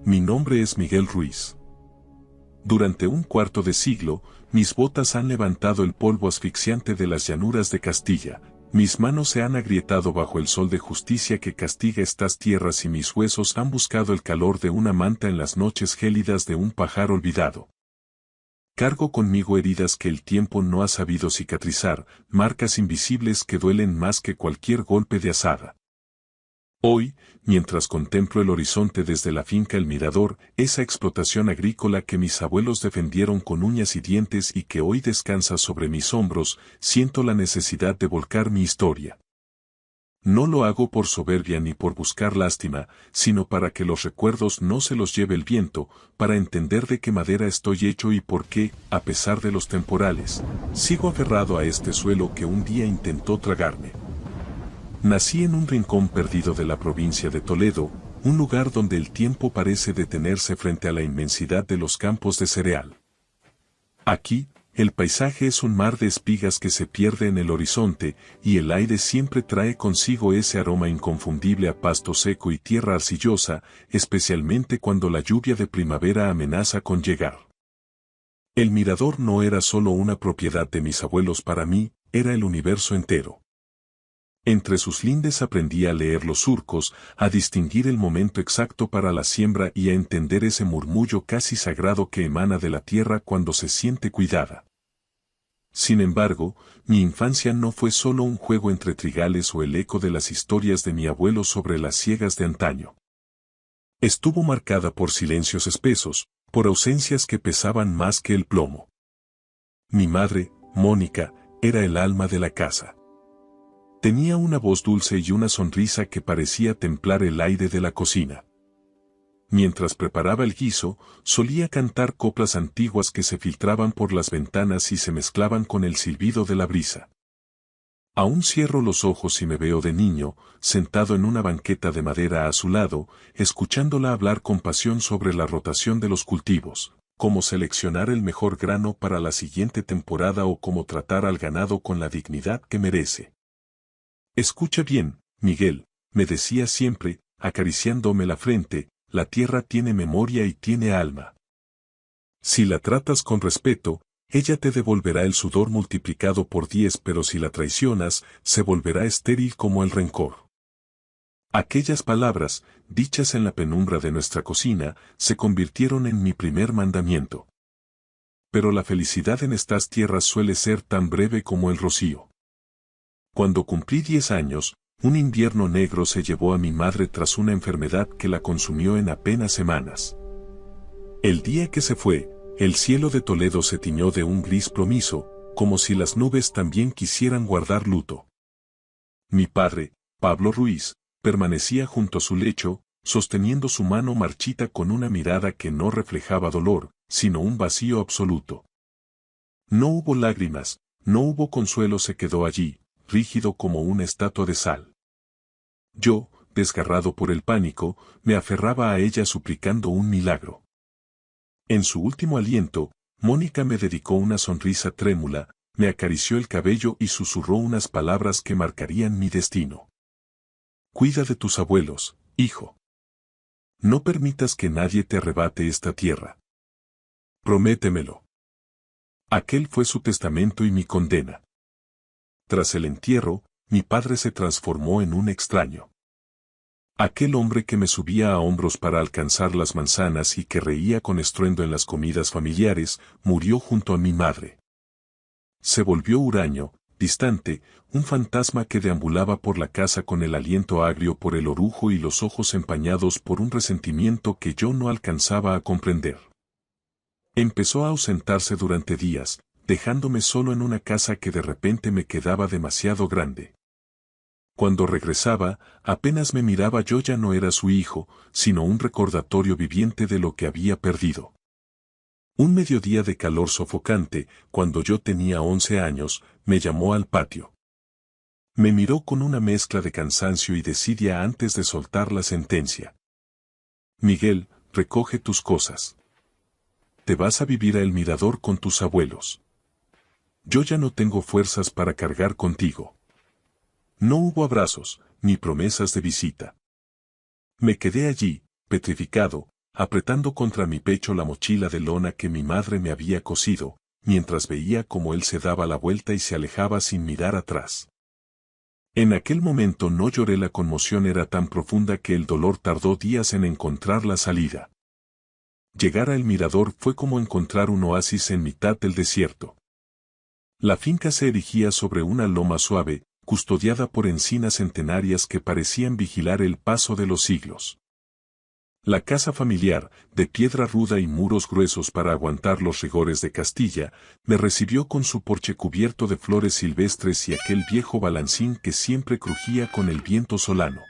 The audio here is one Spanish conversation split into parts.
Mi nombre es Miguel Ruiz. Durante un cuarto de siglo, mis botas han levantado el polvo asfixiante de las llanuras de Castilla, mis manos se han agrietado bajo el sol de justicia que castiga estas tierras y mis huesos han buscado el calor de una manta en las noches gélidas de un pajar olvidado. Cargo conmigo heridas que el tiempo no ha sabido cicatrizar, marcas invisibles que duelen más que cualquier golpe de azada. Hoy, mientras contemplo el horizonte desde la finca El Mirador, esa explotación agrícola que mis abuelos defendieron con uñas y dientes y que hoy descansa sobre mis hombros, siento la necesidad de volcar mi historia. No lo hago por soberbia ni por buscar lástima, sino para que los recuerdos no se los lleve el viento, para entender de qué madera estoy hecho y por qué, a pesar de los temporales, sigo aferrado a este suelo que un día intentó tragarme. Nací en un rincón perdido de la provincia de Toledo, un lugar donde el tiempo parece detenerse frente a la inmensidad de los campos de cereal. Aquí, el paisaje es un mar de espigas que se pierde en el horizonte, y el aire siempre trae consigo ese aroma inconfundible a pasto seco y tierra arcillosa, especialmente cuando la lluvia de primavera amenaza con llegar. El mirador no era solo una propiedad de mis abuelos para mí, era el universo entero. Entre sus lindes aprendí a leer los surcos, a distinguir el momento exacto para la siembra y a entender ese murmullo casi sagrado que emana de la tierra cuando se siente cuidada. Sin embargo, mi infancia no fue solo un juego entre trigales o el eco de las historias de mi abuelo sobre las siegas de antaño. Estuvo marcada por silencios espesos, por ausencias que pesaban más que el plomo. Mi madre, Mónica, era el alma de la casa. Tenía una voz dulce y una sonrisa que parecía templar el aire de la cocina. Mientras preparaba el guiso, solía cantar coplas antiguas que se filtraban por las ventanas y se mezclaban con el silbido de la brisa. Aún cierro los ojos y me veo de niño, sentado en una banqueta de madera a su lado, escuchándola hablar con pasión sobre la rotación de los cultivos, cómo seleccionar el mejor grano para la siguiente temporada o cómo tratar al ganado con la dignidad que merece. Escucha bien, Miguel, me decía siempre, acariciándome la frente, la tierra tiene memoria y tiene alma. Si la tratas con respeto, ella te devolverá el sudor multiplicado por 10, pero si la traicionas, se volverá estéril como el rencor. Aquellas palabras, dichas en la penumbra de nuestra cocina, se convirtieron en mi primer mandamiento. Pero la felicidad en estas tierras suele ser tan breve como el rocío. Cuando cumplí 10 años, un invierno negro se llevó a mi madre tras una enfermedad que la consumió en apenas semanas. El día que se fue, el cielo de Toledo se tiñó de un gris plomizo, como si las nubes también quisieran guardar luto. Mi padre, Pablo Ruiz, permanecía junto a su lecho, sosteniendo su mano marchita con una mirada que no reflejaba dolor, sino un vacío absoluto. No hubo lágrimas, no hubo consuelo, se quedó allí, rígido como una estatua de sal. Yo, desgarrado por el pánico, me aferraba a ella suplicando un milagro. En su último aliento, Mónica me dedicó una sonrisa trémula, me acarició el cabello y susurró unas palabras que marcarían mi destino. Cuida de tus abuelos, hijo. No permitas que nadie te arrebate esta tierra. Prométemelo. Aquel fue su testamento y mi condena. Tras el entierro, mi padre se transformó en un extraño. Aquel hombre que me subía a hombros para alcanzar las manzanas y que reía con estruendo en las comidas familiares, murió junto a mi madre. Se volvió huraño, distante, un fantasma que deambulaba por la casa con el aliento agrio por el orujo y los ojos empañados por un resentimiento que yo no alcanzaba a comprender. Empezó a ausentarse durante días, dejándome solo en una casa que de repente me quedaba demasiado grande. Cuando regresaba, apenas me miraba, yo ya no era su hijo, sino un recordatorio viviente de lo que había perdido. Un mediodía de calor sofocante, cuando yo tenía 11 años, me llamó al patio. Me miró con una mezcla de cansancio y desidia antes de soltar la sentencia. Miguel, recoge tus cosas. Te vas a vivir a El Mirador con tus abuelos. Yo ya no tengo fuerzas para cargar contigo. No hubo abrazos, ni promesas de visita. Me quedé allí, petrificado, apretando contra mi pecho la mochila de lona que mi madre me había cosido, mientras veía cómo él se daba la vuelta y se alejaba sin mirar atrás. En aquel momento no lloré, la conmoción era tan profunda que el dolor tardó días en encontrar la salida. Llegar al mirador fue como encontrar un oasis en mitad del desierto. La finca se erigía sobre una loma suave, custodiada por encinas centenarias que parecían vigilar el paso de los siglos. La casa familiar, de piedra ruda y muros gruesos para aguantar los rigores de Castilla, me recibió con su porche cubierto de flores silvestres y aquel viejo balancín que siempre crujía con el viento solano.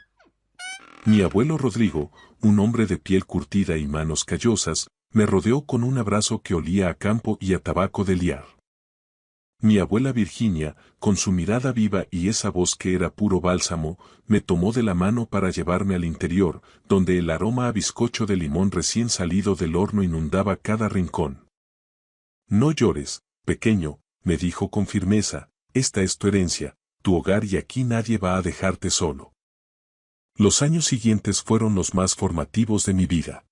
Mi abuelo Rodrigo, un hombre de piel curtida y manos callosas, me rodeó con un abrazo que olía a campo y a tabaco de liar. Mi abuela Virginia, con su mirada viva y esa voz que era puro bálsamo, me tomó de la mano para llevarme al interior, donde el aroma a bizcocho de limón recién salido del horno inundaba cada rincón. No llores, pequeño, me dijo con firmeza, esta es tu herencia, tu hogar y aquí nadie va a dejarte solo. Los años siguientes fueron los más formativos de mi vida.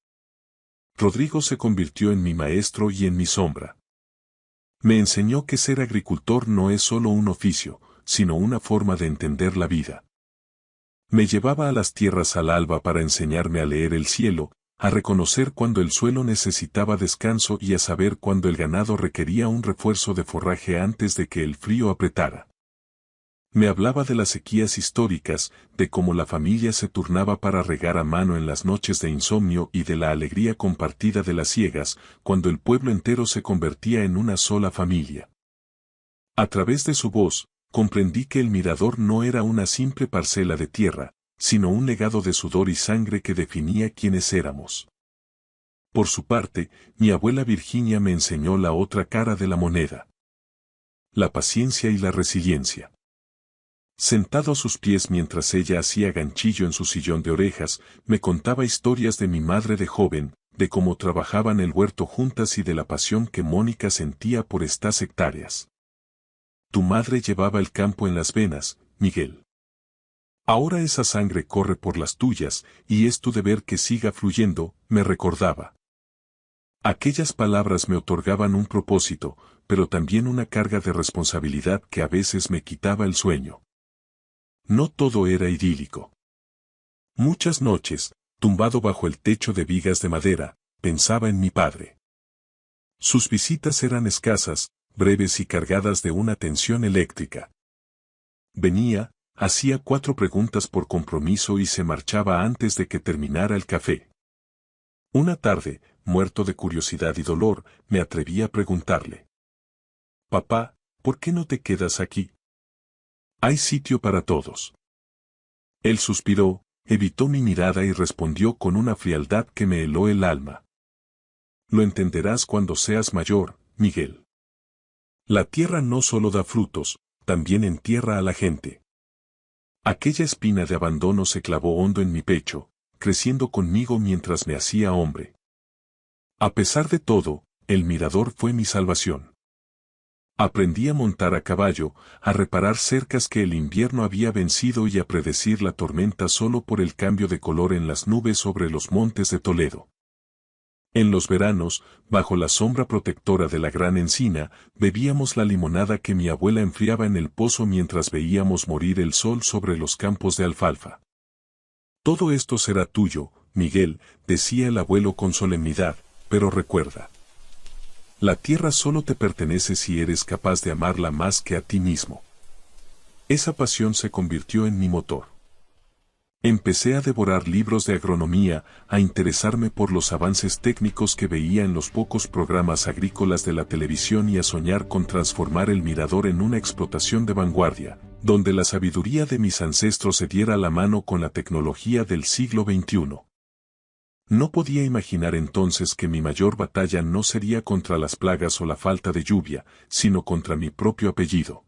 Rodrigo se convirtió en mi maestro y en mi sombra. Me enseñó que ser agricultor no es solo un oficio, sino una forma de entender la vida. Me llevaba a las tierras al alba para enseñarme a leer el cielo, a reconocer cuando el suelo necesitaba descanso y a saber cuando el ganado requería un refuerzo de forraje antes de que el frío apretara. Me hablaba de las sequías históricas, de cómo la familia se turnaba para regar a mano en las noches de insomnio y de la alegría compartida de las siegas, cuando el pueblo entero se convertía en una sola familia. A través de su voz, comprendí que el mirador no era una simple parcela de tierra, sino un legado de sudor y sangre que definía quiénes éramos. Por su parte, mi abuela Virginia me enseñó la otra cara de la moneda: la paciencia y la resiliencia. Sentado a sus pies mientras ella hacía ganchillo en su sillón de orejas, me contaba historias de mi madre de joven, de cómo trabajaban el huerto juntas y de la pasión que Mónica sentía por estas hectáreas. Tu madre llevaba el campo en las venas, Miguel. Ahora esa sangre corre por las tuyas, y es tu deber que siga fluyendo, me recordaba. Aquellas palabras me otorgaban un propósito, pero también una carga de responsabilidad que a veces me quitaba el sueño. No todo era idílico. Muchas noches, tumbado bajo el techo de vigas de madera, pensaba en mi padre. Sus visitas eran escasas, breves y cargadas de una tensión eléctrica. Venía, hacía 4 preguntas por compromiso y se marchaba antes de que terminara el café. Una tarde, muerto de curiosidad y dolor, me atreví a preguntarle: Papá, ¿por qué no te quedas aquí? Hay sitio para todos. Él suspiró, evitó mi mirada y respondió con una frialdad que me heló el alma. Lo entenderás cuando seas mayor, Miguel. La tierra no solo da frutos, también entierra a la gente. Aquella espina de abandono se clavó hondo en mi pecho, creciendo conmigo mientras me hacía hombre. A pesar de todo, el mirador fue mi salvación. Aprendí a montar a caballo, a reparar cercas que el invierno había vencido y a predecir la tormenta solo por el cambio de color en las nubes sobre los montes de Toledo. En los veranos, bajo la sombra protectora de la gran encina, bebíamos la limonada que mi abuela enfriaba en el pozo mientras veíamos morir el sol sobre los campos de alfalfa. Todo esto será tuyo, Miguel, decía el abuelo con solemnidad, pero recuerda. La tierra solo te pertenece si eres capaz de amarla más que a ti mismo. Esa pasión se convirtió en mi motor. Empecé a devorar libros de agronomía, a interesarme por los avances técnicos que veía en los pocos programas agrícolas de la televisión y a soñar con transformar el mirador en una explotación de vanguardia, donde la sabiduría de mis ancestros se diera la mano con la tecnología del siglo XXI. No podía imaginar entonces que mi mayor batalla no sería contra las plagas o la falta de lluvia, sino contra mi propio apellido.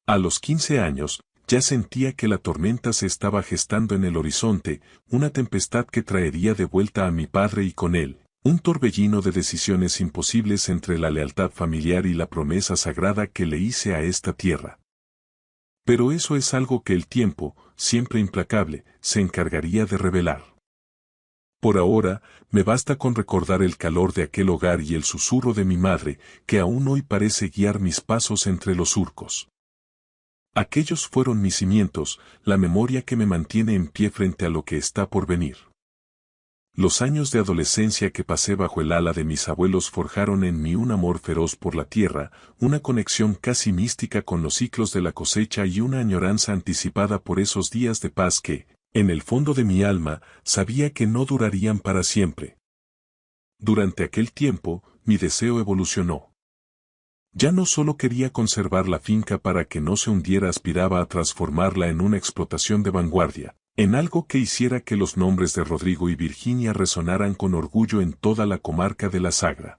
A los 15 años, ya sentía que la tormenta se estaba gestando en el horizonte, una tempestad que traería de vuelta a mi padre y con él, un torbellino de decisiones imposibles entre la lealtad familiar y la promesa sagrada que le hice a esta tierra. Pero eso es algo que el tiempo, siempre implacable, se encargaría de revelar. Por ahora, me basta con recordar el calor de aquel hogar y el susurro de mi madre, que aún hoy parece guiar mis pasos entre los surcos. Aquellos fueron mis cimientos, la memoria que me mantiene en pie frente a lo que está por venir. Los años de adolescencia que pasé bajo el ala de mis abuelos forjaron en mí un amor feroz por la tierra, una conexión casi mística con los ciclos de la cosecha y una añoranza anticipada por esos días de paz que, en el fondo de mi alma, sabía que no durarían para siempre. Durante aquel tiempo, mi deseo evolucionó. Ya no solo quería conservar la finca para que no se hundiera, aspiraba a transformarla en una explotación de vanguardia, en algo que hiciera que los nombres de Rodrigo y Virginia resonaran con orgullo en toda la comarca de la Sagra.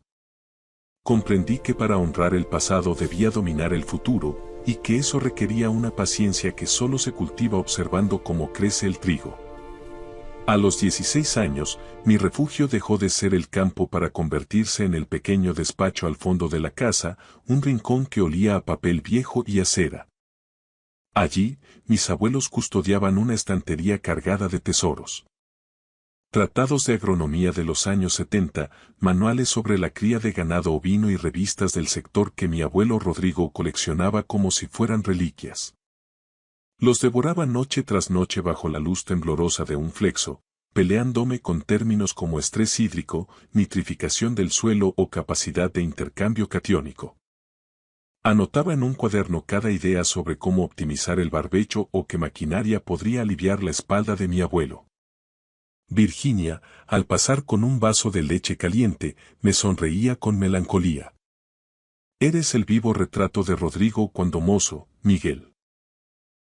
Comprendí que para honrar el pasado debía dominar el futuro, y que eso requería una paciencia que solo se cultiva observando cómo crece el trigo. A los 16 años, mi refugio dejó de ser el campo para convertirse en el pequeño despacho al fondo de la casa, un rincón que olía a papel viejo y a cera. Allí, mis abuelos custodiaban una estantería cargada de tesoros. Tratados de agronomía de los años 70, manuales sobre la cría de ganado ovino y revistas del sector que mi abuelo Rodrigo coleccionaba como si fueran reliquias. Los devoraba noche tras noche bajo la luz temblorosa de un flexo, peleándome con términos como estrés hídrico, nitrificación del suelo o capacidad de intercambio catiónico. Anotaba en un cuaderno cada idea sobre cómo optimizar el barbecho o qué maquinaria podría aliviar la espalda de mi abuelo. Virginia, al pasar con un vaso de leche caliente, me sonreía con melancolía. Eres el vivo retrato de Rodrigo cuando mozo, Miguel.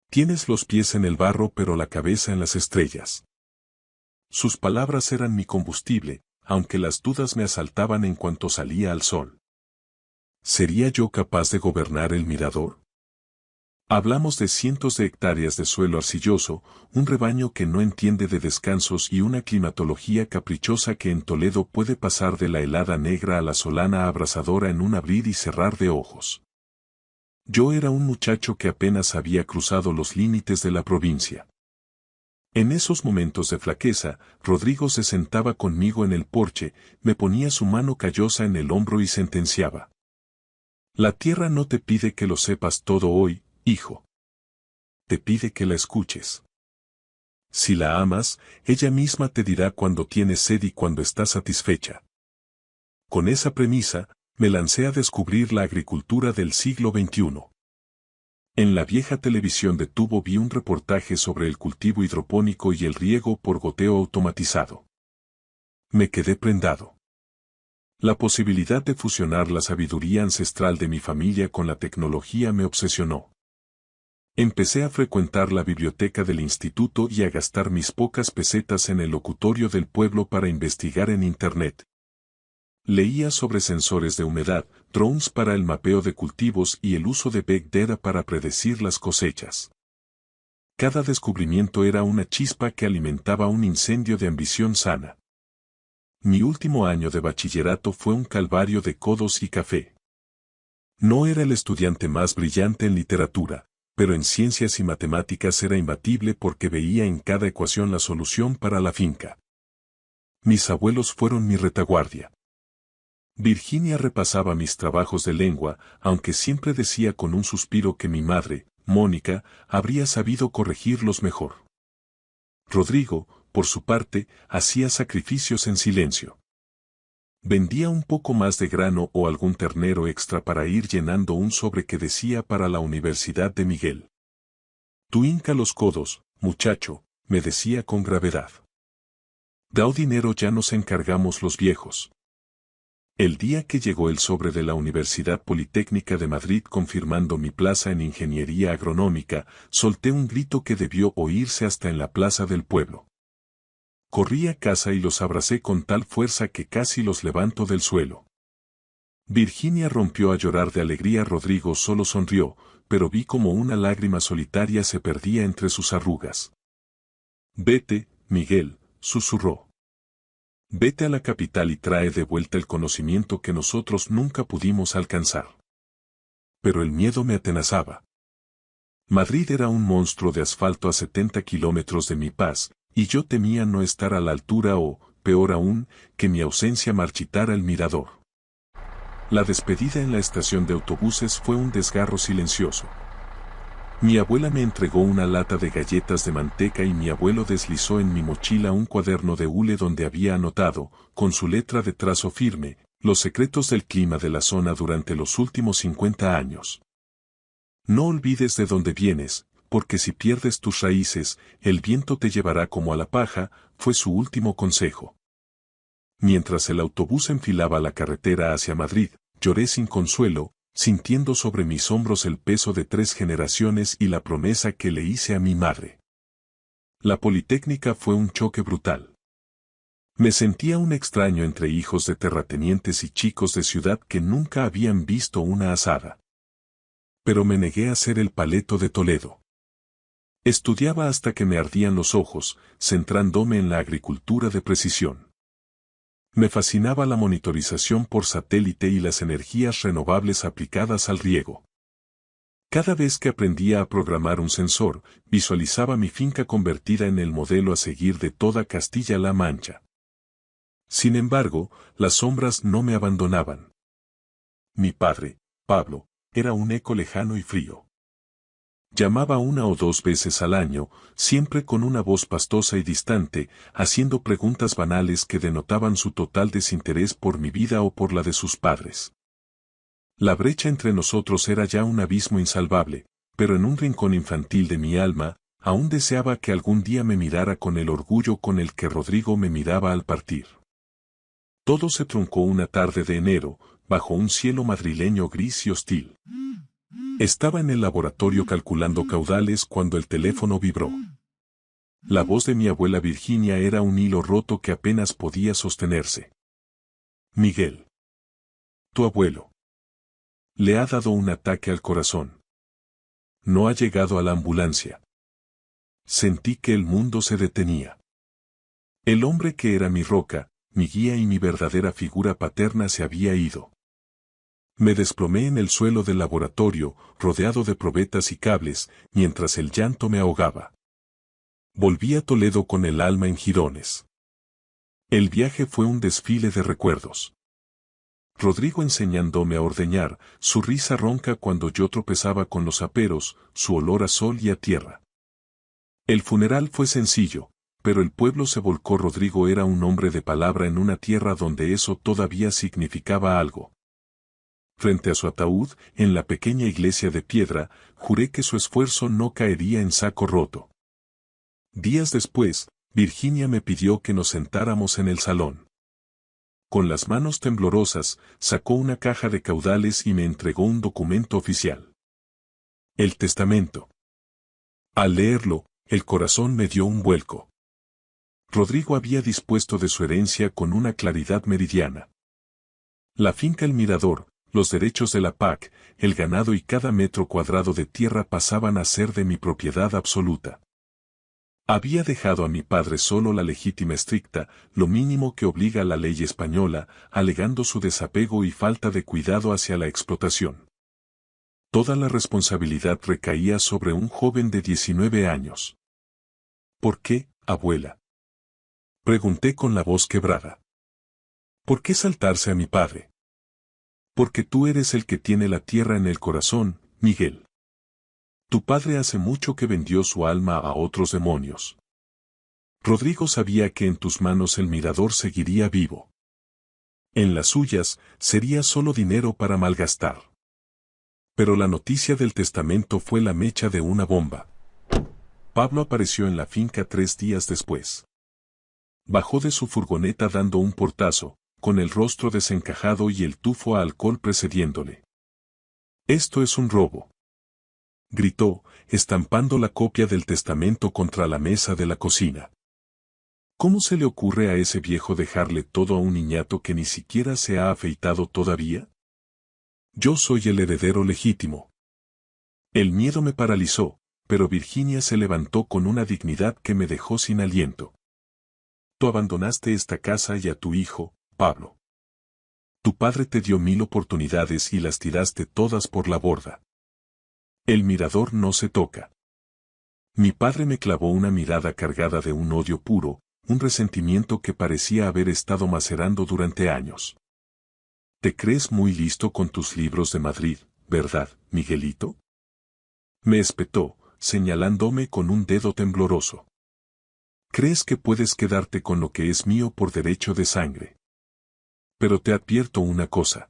Tienes los pies en el barro pero la cabeza en las estrellas. Sus palabras eran mi combustible, aunque las dudas me asaltaban en cuanto salía al sol. ¿Sería yo capaz de gobernar el mirador? Hablamos de cientos de hectáreas de suelo arcilloso, un rebaño que no entiende de descansos y una climatología caprichosa que en Toledo puede pasar de la helada negra a la solana abrasadora en un abrir y cerrar de ojos. Yo era un muchacho que apenas había cruzado los límites de la provincia. En esos momentos de flaqueza, Rodrigo se sentaba conmigo en el porche, me ponía su mano callosa en el hombro y sentenciaba. La tierra no te pide que lo sepas todo hoy, hijo. Te pide que la escuches. Si la amas, ella misma te dirá cuando tienes sed y cuando estás satisfecha. Con esa premisa, me lancé a descubrir la agricultura del siglo XXI. En la vieja televisión de tubo vi un reportaje sobre el cultivo hidropónico y el riego por goteo automatizado. Me quedé prendado. La posibilidad de fusionar la sabiduría ancestral de mi familia con la tecnología me obsesionó. Empecé a frecuentar la biblioteca del instituto y a gastar mis pocas pesetas en el locutorio del pueblo para investigar en Internet. Leía sobre sensores de humedad, drones para el mapeo de cultivos y el uso de Big Data para predecir las cosechas. Cada descubrimiento era una chispa que alimentaba un incendio de ambición sana. Mi último año de bachillerato fue un calvario de codos y café. No era el estudiante más brillante en literatura, pero en ciencias y matemáticas era imbatible porque veía en cada ecuación la solución para la finca. Mis abuelos fueron mi retaguardia. Virginia repasaba mis trabajos de lengua, aunque siempre decía con un suspiro que mi madre, Mónica, habría sabido corregirlos mejor. Rodrigo, por su parte, hacía sacrificios en silencio. Vendía un poco más de grano o algún ternero extra para ir llenando un sobre que decía para la Universidad de Miguel. Tú hinca los codos, muchacho, me decía con gravedad. Dao dinero, ya nos encargamos los viejos. El día que llegó el sobre de la Universidad Politécnica de Madrid confirmando mi plaza en Ingeniería Agronómica, solté un grito que debió oírse hasta en la plaza del pueblo. Corrí a casa y los abracé con tal fuerza que casi los levanto del suelo. Virginia rompió a llorar de alegría. Rodrigo solo sonrió, pero vi como una lágrima solitaria se perdía entre sus arrugas. Vete, Miguel, susurró. Vete a la capital y trae de vuelta el conocimiento que nosotros nunca pudimos alcanzar. Pero el miedo me atenazaba. Madrid era un monstruo de asfalto a 70 kilómetros de Mi Paz, y yo temía no estar a la altura o, peor aún, que mi ausencia marchitara el mirador. La despedida en la estación de autobuses fue un desgarro silencioso. Mi abuela me entregó una lata de galletas de manteca y mi abuelo deslizó en mi mochila un cuaderno de hule donde había anotado, con su letra de trazo firme, los secretos del clima de la zona durante los últimos 50 años. No olvides de dónde vienes, porque si pierdes tus raíces, el viento te llevará como a la paja, fue su último consejo. Mientras el autobús enfilaba la carretera hacia Madrid, lloré sin consuelo, sintiendo sobre mis hombros el peso de 3 generaciones y la promesa que le hice a mi madre. La Politécnica fue un choque brutal. Me sentía un extraño entre hijos de terratenientes y chicos de ciudad que nunca habían visto una asada. Pero me negué a ser el paleto de Toledo. Estudiaba hasta que me ardían los ojos, centrándome en la agricultura de precisión. Me fascinaba la monitorización por satélite y las energías renovables aplicadas al riego. Cada vez que aprendía a programar un sensor, visualizaba mi finca convertida en el modelo a seguir de toda Castilla-La Mancha. Sin embargo, las sombras no me abandonaban. Mi padre, Pablo, era un eco lejano y frío. Llamaba 1 o 2 veces al año, siempre con una voz pastosa y distante, haciendo preguntas banales que denotaban su total desinterés por mi vida o por la de sus padres. La brecha entre nosotros era ya un abismo insalvable, pero en un rincón infantil de mi alma, aún deseaba que algún día me mirara con el orgullo con el que Rodrigo me miraba al partir. Todo se truncó una tarde de enero, bajo un cielo madrileño gris y hostil. Estaba en el laboratorio calculando caudales cuando el teléfono vibró. La voz de mi abuela Virginia era un hilo roto que apenas podía sostenerse. Miguel. Tu abuelo. Le ha dado un ataque al corazón. No ha llegado a la ambulancia. Sentí que el mundo se detenía. El hombre que era mi roca, mi guía y mi verdadera figura paterna se había ido. Me desplomé en el suelo del laboratorio, rodeado de probetas y cables, mientras el llanto me ahogaba. Volví a Toledo con el alma en jirones. El viaje fue un desfile de recuerdos. Rodrigo enseñándome a ordeñar, su risa ronca cuando yo tropezaba con los aperos, su olor a sol y a tierra. El funeral fue sencillo, pero el pueblo se volcó. Rodrigo era un hombre de palabra en una tierra donde eso todavía significaba algo. Frente a su ataúd, en la pequeña iglesia de piedra, juré que su esfuerzo no caería en saco roto. Días después, Virginia me pidió que nos sentáramos en el salón. Con las manos temblorosas, sacó una caja de caudales y me entregó un documento oficial. El testamento. Al leerlo, el corazón me dio un vuelco. Rodrigo había dispuesto de su herencia con una claridad meridiana. La finca El Mirador, los derechos de la PAC, el ganado y cada metro cuadrado de tierra pasaban a ser de mi propiedad absoluta. Había dejado a mi padre solo la legítima estricta, lo mínimo que obliga la ley española, alegando su desapego y falta de cuidado hacia la explotación. Toda la responsabilidad recaía sobre un joven de 19 años. ¿Por qué, abuela? Pregunté con la voz quebrada. ¿Por qué saltarse a mi padre? Porque tú eres el que tiene la tierra en el corazón, Miguel. Tu padre hace mucho que vendió su alma a otros demonios. Rodrigo sabía que en tus manos el mirador seguiría vivo. En las suyas, sería solo dinero para malgastar. Pero la noticia del testamento fue la mecha de una bomba. Pablo apareció en la finca 3 días después. Bajó de su furgoneta dando un portazo, con el rostro desencajado y el tufo a alcohol precediéndole. «Esto es un robo», gritó, estampando la copia del testamento contra la mesa de la cocina. ¿Cómo se le ocurre a ese viejo dejarle todo a un niñato que ni siquiera se ha afeitado todavía? Yo soy el heredero legítimo. El miedo me paralizó, pero Virginia se levantó con una dignidad que me dejó sin aliento. Tú abandonaste esta casa y a tu hijo, Pablo. Tu padre te dio 1000 oportunidades y las tiraste todas por la borda. El mirador no se toca. Mi padre me clavó una mirada cargada de un odio puro, un resentimiento que parecía haber estado macerando durante años. Te crees muy listo con tus libros de Madrid, ¿verdad, Miguelito? Me espetó, señalándome con un dedo tembloroso. ¿Crees que puedes quedarte con lo que es mío por derecho de sangre? Pero te advierto una cosa.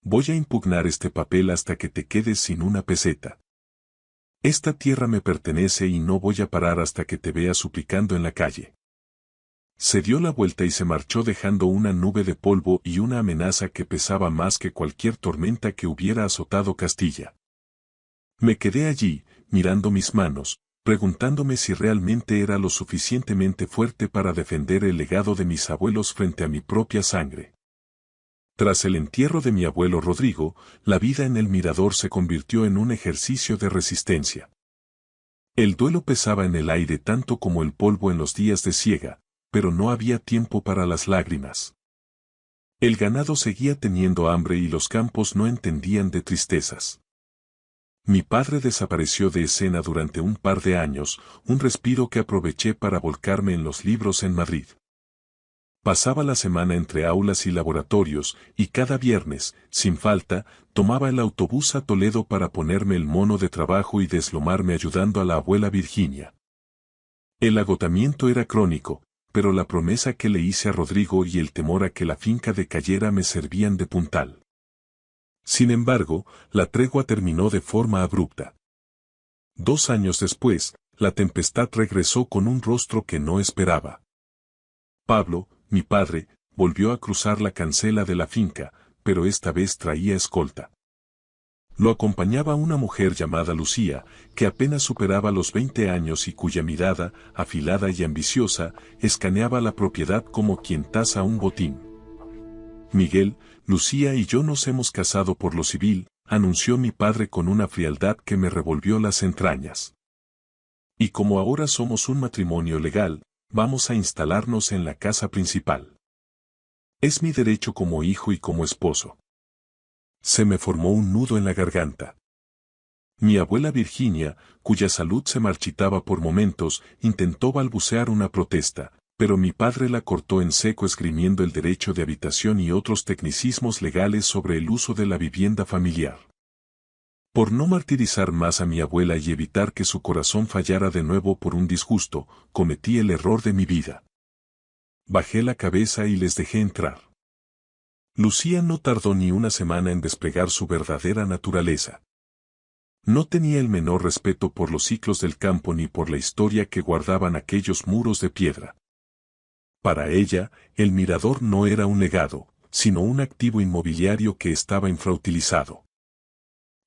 Voy a impugnar este papel hasta que te quedes sin una peseta. Esta tierra me pertenece y no voy a parar hasta que te vea suplicando en la calle. Se dio la vuelta y se marchó dejando una nube de polvo y una amenaza que pesaba más que cualquier tormenta que hubiera azotado Castilla. Me quedé allí, mirando mis manos, preguntándome si realmente era lo suficientemente fuerte para defender el legado de mis abuelos frente a mi propia sangre. Tras el entierro de mi abuelo Rodrigo, la vida en el Mirador se convirtió en un ejercicio de resistencia. El duelo pesaba en el aire tanto como el polvo en los días de siega, pero no había tiempo para las lágrimas. El ganado seguía teniendo hambre y los campos no entendían de tristezas. Mi padre desapareció de escena durante un par de años, un respiro que aproveché para volcarme en los libros en Madrid. Pasaba la semana entre aulas y laboratorios, y cada viernes, sin falta, tomaba el autobús a Toledo para ponerme el mono de trabajo y deslomarme ayudando a la abuela Virginia. El agotamiento era crónico, pero la promesa que le hice a Rodrigo y el temor a que la finca decayera me servían de puntal. Sin embargo, la tregua terminó de forma abrupta. 2 años después, la tempestad regresó con un rostro que no esperaba. Pablo, mi padre, volvió a cruzar la cancela de la finca, pero esta vez traía escolta. Lo acompañaba una mujer llamada Lucía, que apenas superaba los 20 años y cuya mirada, afilada y ambiciosa, escaneaba la propiedad como quien taza un botín. Miguel, Lucía y yo nos hemos casado por lo civil, anunció mi padre con una frialdad que me revolvió las entrañas. Y como ahora somos un matrimonio legal, vamos a instalarnos en la casa principal. Es mi derecho como hijo y como esposo. Se me formó un nudo en la garganta. Mi abuela Virginia, cuya salud se marchitaba por momentos, intentó balbucear una protesta, pero mi padre la cortó en seco esgrimiendo el derecho de habitación y otros tecnicismos legales sobre el uso de la vivienda familiar. Por no martirizar más a mi abuela y evitar que su corazón fallara de nuevo por un disgusto, cometí el error de mi vida. Bajé la cabeza y les dejé entrar. Lucía no tardó ni una semana en desplegar su verdadera naturaleza. No tenía el menor respeto por los ciclos del campo ni por la historia que guardaban aquellos muros de piedra. Para ella, el Mirador no era un legado, sino un activo inmobiliario que estaba infrautilizado.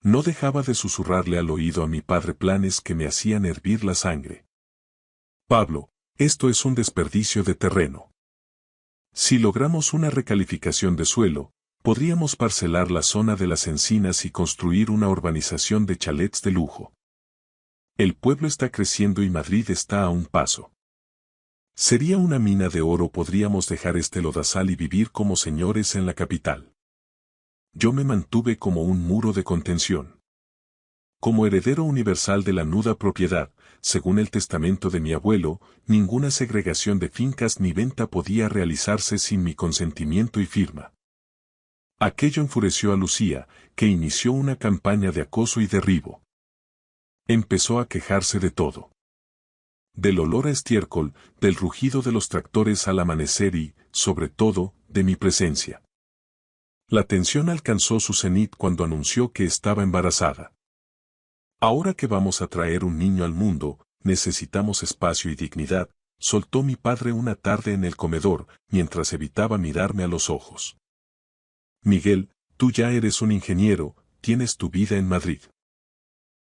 No dejaba de susurrarle al oído a mi padre planes que me hacían hervir la sangre. Pablo, esto es un desperdicio de terreno. Si logramos una recalificación de suelo, podríamos parcelar la zona de las encinas y construir una urbanización de chalets de lujo. El pueblo está creciendo y Madrid está a un paso. Sería una mina de oro, podríamos dejar este lodazal y vivir como señores en la capital. Yo me mantuve como un muro de contención. Como heredero universal de la nuda propiedad, según el testamento de mi abuelo, ninguna segregación de fincas ni venta podía realizarse sin mi consentimiento y firma. Aquello enfureció a Lucía, que inició una campaña de acoso y derribo. Empezó a quejarse de todo. Del olor a estiércol, del rugido de los tractores al amanecer y, sobre todo, de mi presencia. La tensión alcanzó su cenit cuando anunció que estaba embarazada. Ahora que vamos a traer un niño al mundo, necesitamos espacio y dignidad, soltó mi padre una tarde en el comedor, mientras evitaba mirarme a los ojos. Miguel, tú ya eres un ingeniero, tienes tu vida en Madrid.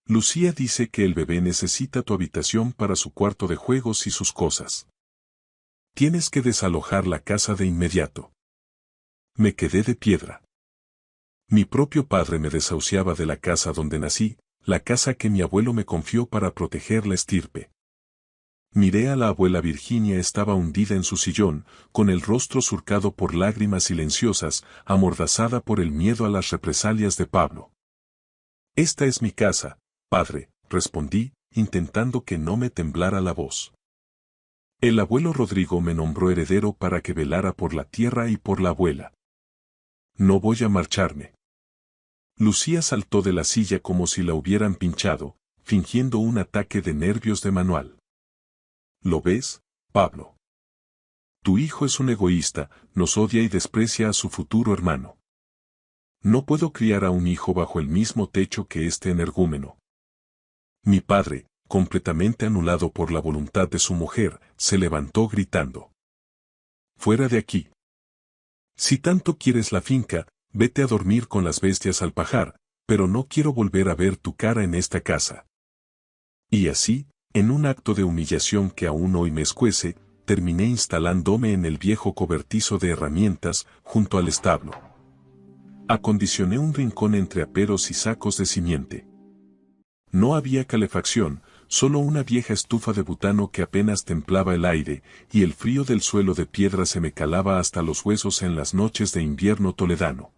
Lucía dice que el bebé necesita tu habitación para su cuarto de juegos y sus cosas. Tienes que desalojar la casa de inmediato. Me quedé de piedra. Mi propio padre me desahuciaba de la casa donde nací, la casa que mi abuelo me confió para proteger la estirpe. Miré a la abuela Virginia, estaba hundida en su sillón, con el rostro surcado por lágrimas silenciosas, amordazada por el miedo a las represalias de Pablo. Esta es mi casa, padre, respondí, intentando que no me temblara la voz. El abuelo Rodrigo me nombró heredero para que velara por la tierra y por la abuela. No voy a marcharme. Lucía saltó de la silla como si la hubieran pinchado, fingiendo un ataque de nervios de manual. ¿Lo ves, Pablo? Tu hijo es un egoísta, nos odia y desprecia a su futuro hermano. No puedo criar a un hijo bajo el mismo techo que este energúmeno. Mi padre, completamente anulado por la voluntad de su mujer, se levantó gritando. Fuera de aquí. Si tanto quieres la finca, vete a dormir con las bestias al pajar, pero no quiero volver a ver tu cara en esta casa. Y así, en un acto de humillación que aún hoy me escuece, terminé instalándome en el viejo cobertizo de herramientas, junto al establo. Acondicioné un rincón entre aperos y sacos de simiente. No había calefacción, solo una vieja estufa de butano que apenas templaba el aire, y el frío del suelo de piedra se me calaba hasta los huesos en las noches de invierno toledano.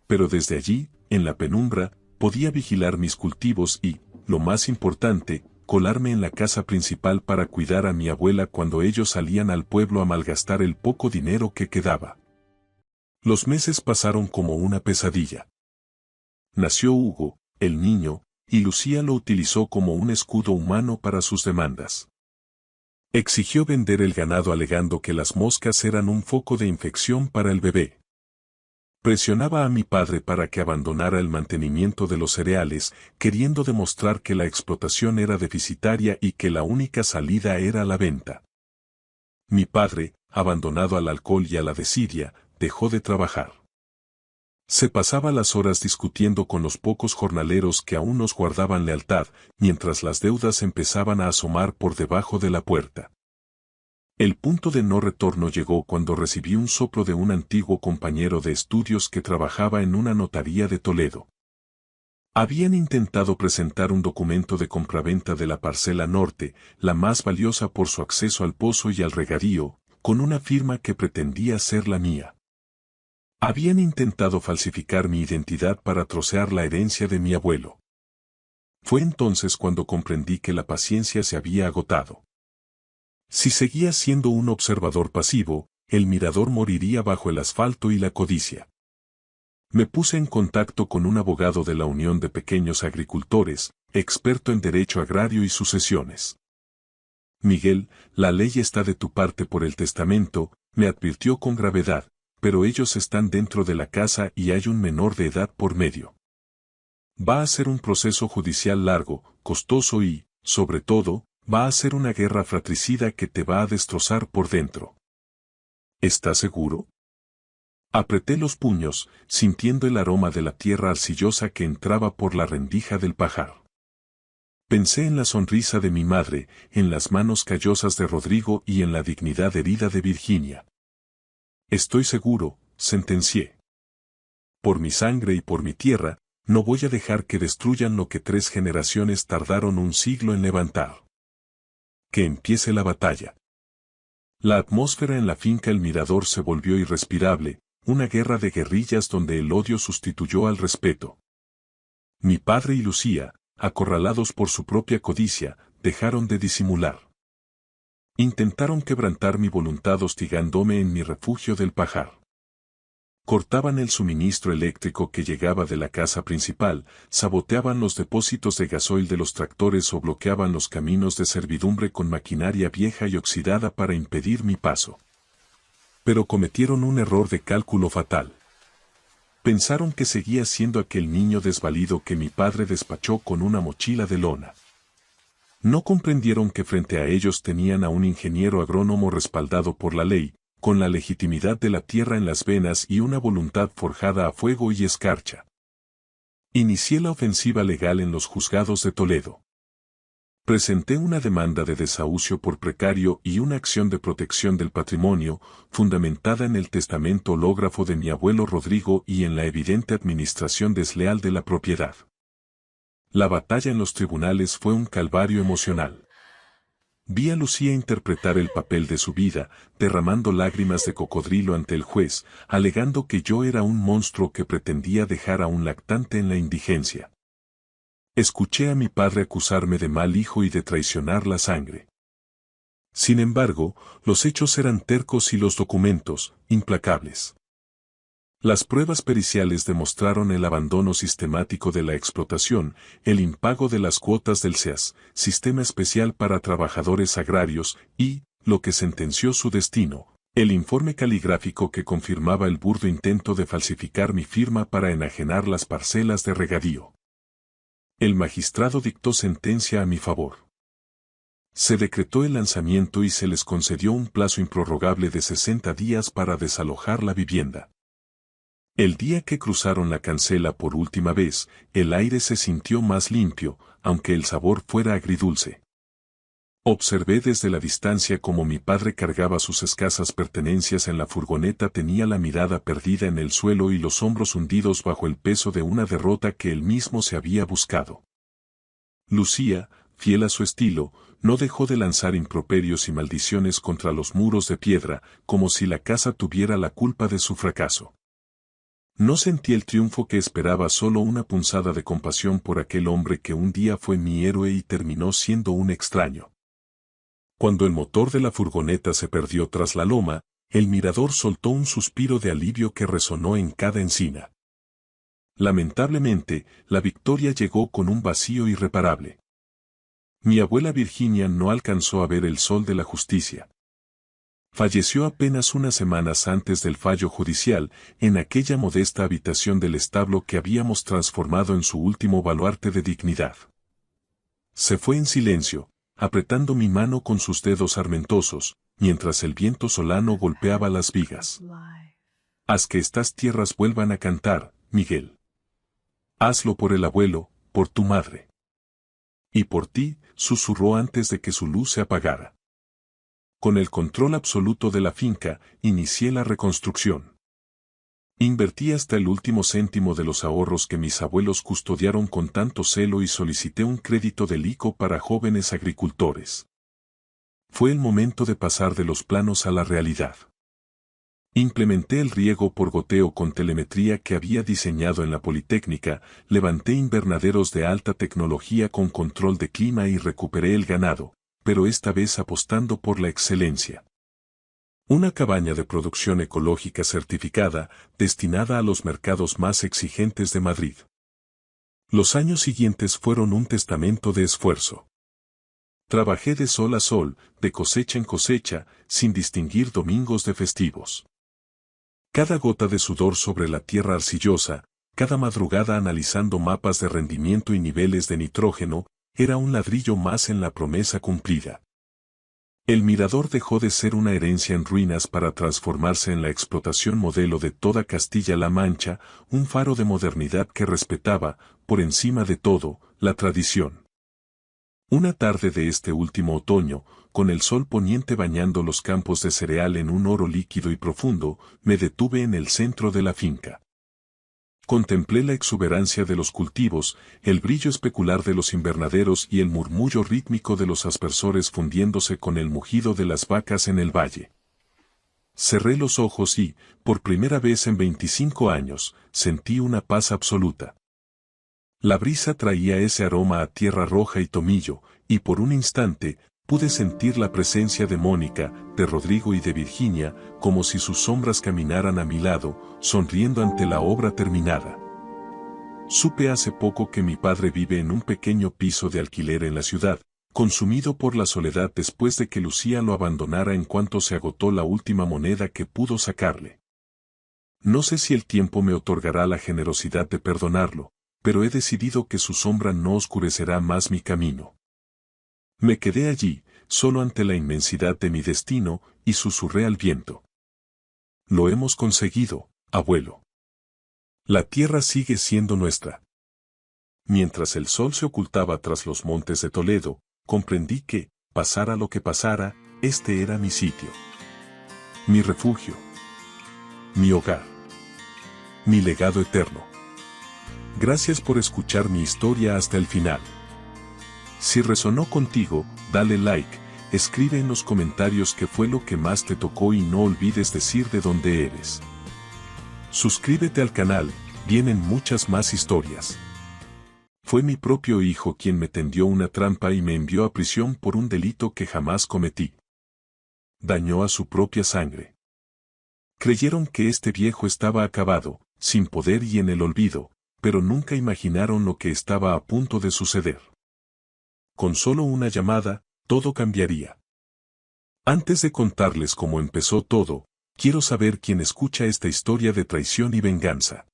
Pero desde allí, en la penumbra, podía vigilar mis cultivos y, lo más importante, colarme en la casa principal para cuidar a mi abuela cuando ellos salían al pueblo a malgastar el poco dinero que quedaba. Los meses pasaron como una pesadilla. Nació Hugo, el niño, y Lucía lo utilizó como un escudo humano para sus demandas. Exigió vender el ganado alegando que las moscas eran un foco de infección para el bebé. Presionaba a mi padre para que abandonara el mantenimiento de los cereales, queriendo demostrar que la explotación era deficitaria y que la única salida era la venta. Mi padre, abandonado al alcohol y a la desidia, dejó de trabajar. Se pasaba las horas discutiendo con los pocos jornaleros que aún nos guardaban lealtad, mientras las deudas empezaban a asomar por debajo de la puerta. El punto de no retorno llegó cuando recibí un soplo de un antiguo compañero de estudios que trabajaba en una notaría de Toledo. Habían intentado presentar un documento de compraventa de la parcela norte, la más valiosa por su acceso al pozo y al regadío, con una firma que pretendía ser la mía. Habían intentado falsificar mi identidad para trocear la herencia de mi abuelo. Fue entonces cuando comprendí que la paciencia se había agotado. Si seguía siendo un observador pasivo, el mirador moriría bajo el asfalto y la codicia. Me puse en contacto con un abogado de la Unión de Pequeños Agricultores, experto en derecho agrario y sucesiones. Miguel, la ley está de tu parte por el testamento, me advirtió con gravedad, pero ellos están dentro de la casa y hay un menor de edad por medio. Va a ser un proceso judicial largo, costoso y, sobre todo, va a ser una guerra fratricida que te va a destrozar por dentro. ¿Estás seguro? Apreté los puños, sintiendo el aroma de la tierra arcillosa que entraba por la rendija del pajar. Pensé en la sonrisa de mi madre, en las manos callosas de Rodrigo y en la dignidad herida de Virginia. Estoy seguro, sentencié. Por mi sangre y por mi tierra, no voy a dejar que destruyan lo que 3 generaciones tardaron un siglo en levantar. Que empiece la batalla. La atmósfera en la finca El Mirador se volvió irrespirable, una guerra de guerrillas donde el odio sustituyó al respeto. Mi padre y Lucía, acorralados por su propia codicia, dejaron de disimular. Intentaron quebrantar mi voluntad hostigándome en mi refugio del pajar. Cortaban el suministro eléctrico que llegaba de la casa principal, saboteaban los depósitos de gasoil de los tractores o bloqueaban los caminos de servidumbre con maquinaria vieja y oxidada para impedir mi paso. Pero cometieron un error de cálculo fatal. Pensaron que seguía siendo aquel niño desvalido que mi padre despachó con una mochila de lona. No comprendieron que frente a ellos tenían a un ingeniero agrónomo respaldado por la ley, con la legitimidad de la tierra en las venas y una voluntad forjada a fuego y escarcha. Inicié la ofensiva legal en los juzgados de Toledo. Presenté una demanda de desahucio por precario y una acción de protección del patrimonio, fundamentada en el testamento hológrafo de mi abuelo Rodrigo y en la evidente administración desleal de la propiedad. La batalla en los tribunales fue un calvario emocional. Vi a Lucía interpretar el papel de su vida, derramando lágrimas de cocodrilo ante el juez, alegando que yo era un monstruo que pretendía dejar a un lactante en la indigencia. Escuché a mi padre acusarme de mal hijo y de traicionar la sangre. Sin embargo, los hechos eran tercos y los documentos, implacables. Las pruebas periciales demostraron el abandono sistemático de la explotación, el impago de las cuotas del SEAS, Sistema Especial para Trabajadores Agrarios, y, lo que sentenció su destino, el informe caligráfico que confirmaba el burdo intento de falsificar mi firma para enajenar las parcelas de regadío. El magistrado dictó sentencia a mi favor. Se decretó el lanzamiento y se les concedió un plazo improrrogable de 60 días para desalojar la vivienda. El día que cruzaron la cancela por última vez, el aire se sintió más limpio, aunque el sabor fuera agridulce. Observé desde la distancia cómo mi padre cargaba sus escasas pertenencias en la furgoneta, tenía la mirada perdida en el suelo y los hombros hundidos bajo el peso de una derrota que él mismo se había buscado. Lucía, fiel a su estilo, no dejó de lanzar improperios y maldiciones contra los muros de piedra, como si la casa tuviera la culpa de su fracaso. No sentí el triunfo que esperaba, solo una punzada de compasión por aquel hombre que un día fue mi héroe y terminó siendo un extraño. Cuando el motor de la furgoneta se perdió tras la loma, el mirador soltó un suspiro de alivio que resonó en cada encina. Lamentablemente, la victoria llegó con un vacío irreparable. Mi abuela Virginia no alcanzó a ver el sol de la justicia. Falleció apenas unas semanas antes del fallo judicial, en aquella modesta habitación del establo que habíamos transformado en su último baluarte de dignidad. Se fue en silencio, apretando mi mano con sus dedos armentosos, mientras el viento solano golpeaba las vigas. Haz que estas tierras vuelvan a cantar, Miguel. Hazlo por el abuelo, por tu madre. Y por ti, susurró antes de que su luz se apagara. Con el control absoluto de la finca, inicié la reconstrucción. Invertí hasta el último céntimo de los ahorros que mis abuelos custodiaron con tanto celo y solicité un crédito del ICO para jóvenes agricultores. Fue el momento de pasar de los planos a la realidad. Implementé el riego por goteo con telemetría que había diseñado en la Politécnica, levanté invernaderos de alta tecnología con control de clima y recuperé el ganado, pero esta vez apostando por la excelencia. Una cabaña de producción ecológica certificada, destinada a los mercados más exigentes de Madrid. Los años siguientes fueron un testamento de esfuerzo. Trabajé de sol a sol, de cosecha en cosecha, sin distinguir domingos de festivos. Cada gota de sudor sobre la tierra arcillosa, cada madrugada analizando mapas de rendimiento y niveles de nitrógeno, era un ladrillo más en la promesa cumplida. El mirador dejó de ser una herencia en ruinas para transformarse en la explotación modelo de toda Castilla-La Mancha, un faro de modernidad que respetaba, por encima de todo, la tradición. Una tarde de este último otoño, con el sol poniente bañando los campos de cereal en un oro líquido y profundo, me detuve en el centro de la finca. Contemplé la exuberancia de los cultivos, el brillo especular de los invernaderos y el murmullo rítmico de los aspersores fundiéndose con el mugido de las vacas en el valle. Cerré los ojos y, por primera vez en 25 años, sentí una paz absoluta. La brisa traía ese aroma a tierra roja y tomillo, y por un instante, pude sentir la presencia de Mónica, de Rodrigo y de Virginia, como si sus sombras caminaran a mi lado, sonriendo ante la obra terminada. Supe hace poco que mi padre vive en un pequeño piso de alquiler en la ciudad, consumido por la soledad después de que Lucía lo abandonara en cuanto se agotó la última moneda que pudo sacarle. No sé si el tiempo me otorgará la generosidad de perdonarlo, pero he decidido que su sombra no oscurecerá más mi camino. Me quedé allí, solo ante la inmensidad de mi destino, y susurré al viento. Lo hemos conseguido, abuelo. La tierra sigue siendo nuestra. Mientras el sol se ocultaba tras los montes de Toledo, comprendí que, pasara lo que pasara, este era mi sitio. Mi refugio. Mi hogar. Mi legado eterno. Gracias por escuchar mi historia hasta el final. Si resonó contigo, dale like, escribe en los comentarios qué fue lo que más te tocó y no olvides decir de dónde eres. Suscríbete al canal, vienen muchas más historias. Fue mi propio hijo quien me tendió una trampa y me envió a prisión por un delito que jamás cometí. dañó a su propia sangre. Creyeron que este viejo estaba acabado, sin poder y en el olvido, pero nunca imaginaron lo que estaba a punto de suceder. Con solo una llamada, todo cambiaría. Antes de contarles cómo empezó todo, quiero saber quién escucha esta historia de traición y venganza.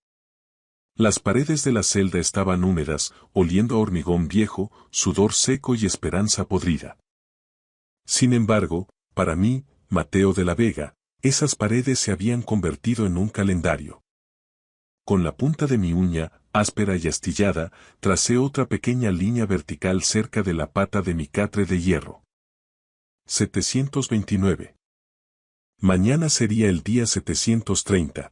Las paredes de la celda estaban húmedas, oliendo a hormigón viejo, sudor seco y esperanza podrida. Sin embargo, para mí, Mateo de la Vega, esas paredes se habían convertido en un calendario. Con la punta de mi uña, áspera y astillada, tracé otra pequeña línea vertical cerca de la pata de mi catre de hierro. 729. Mañana sería el día 730.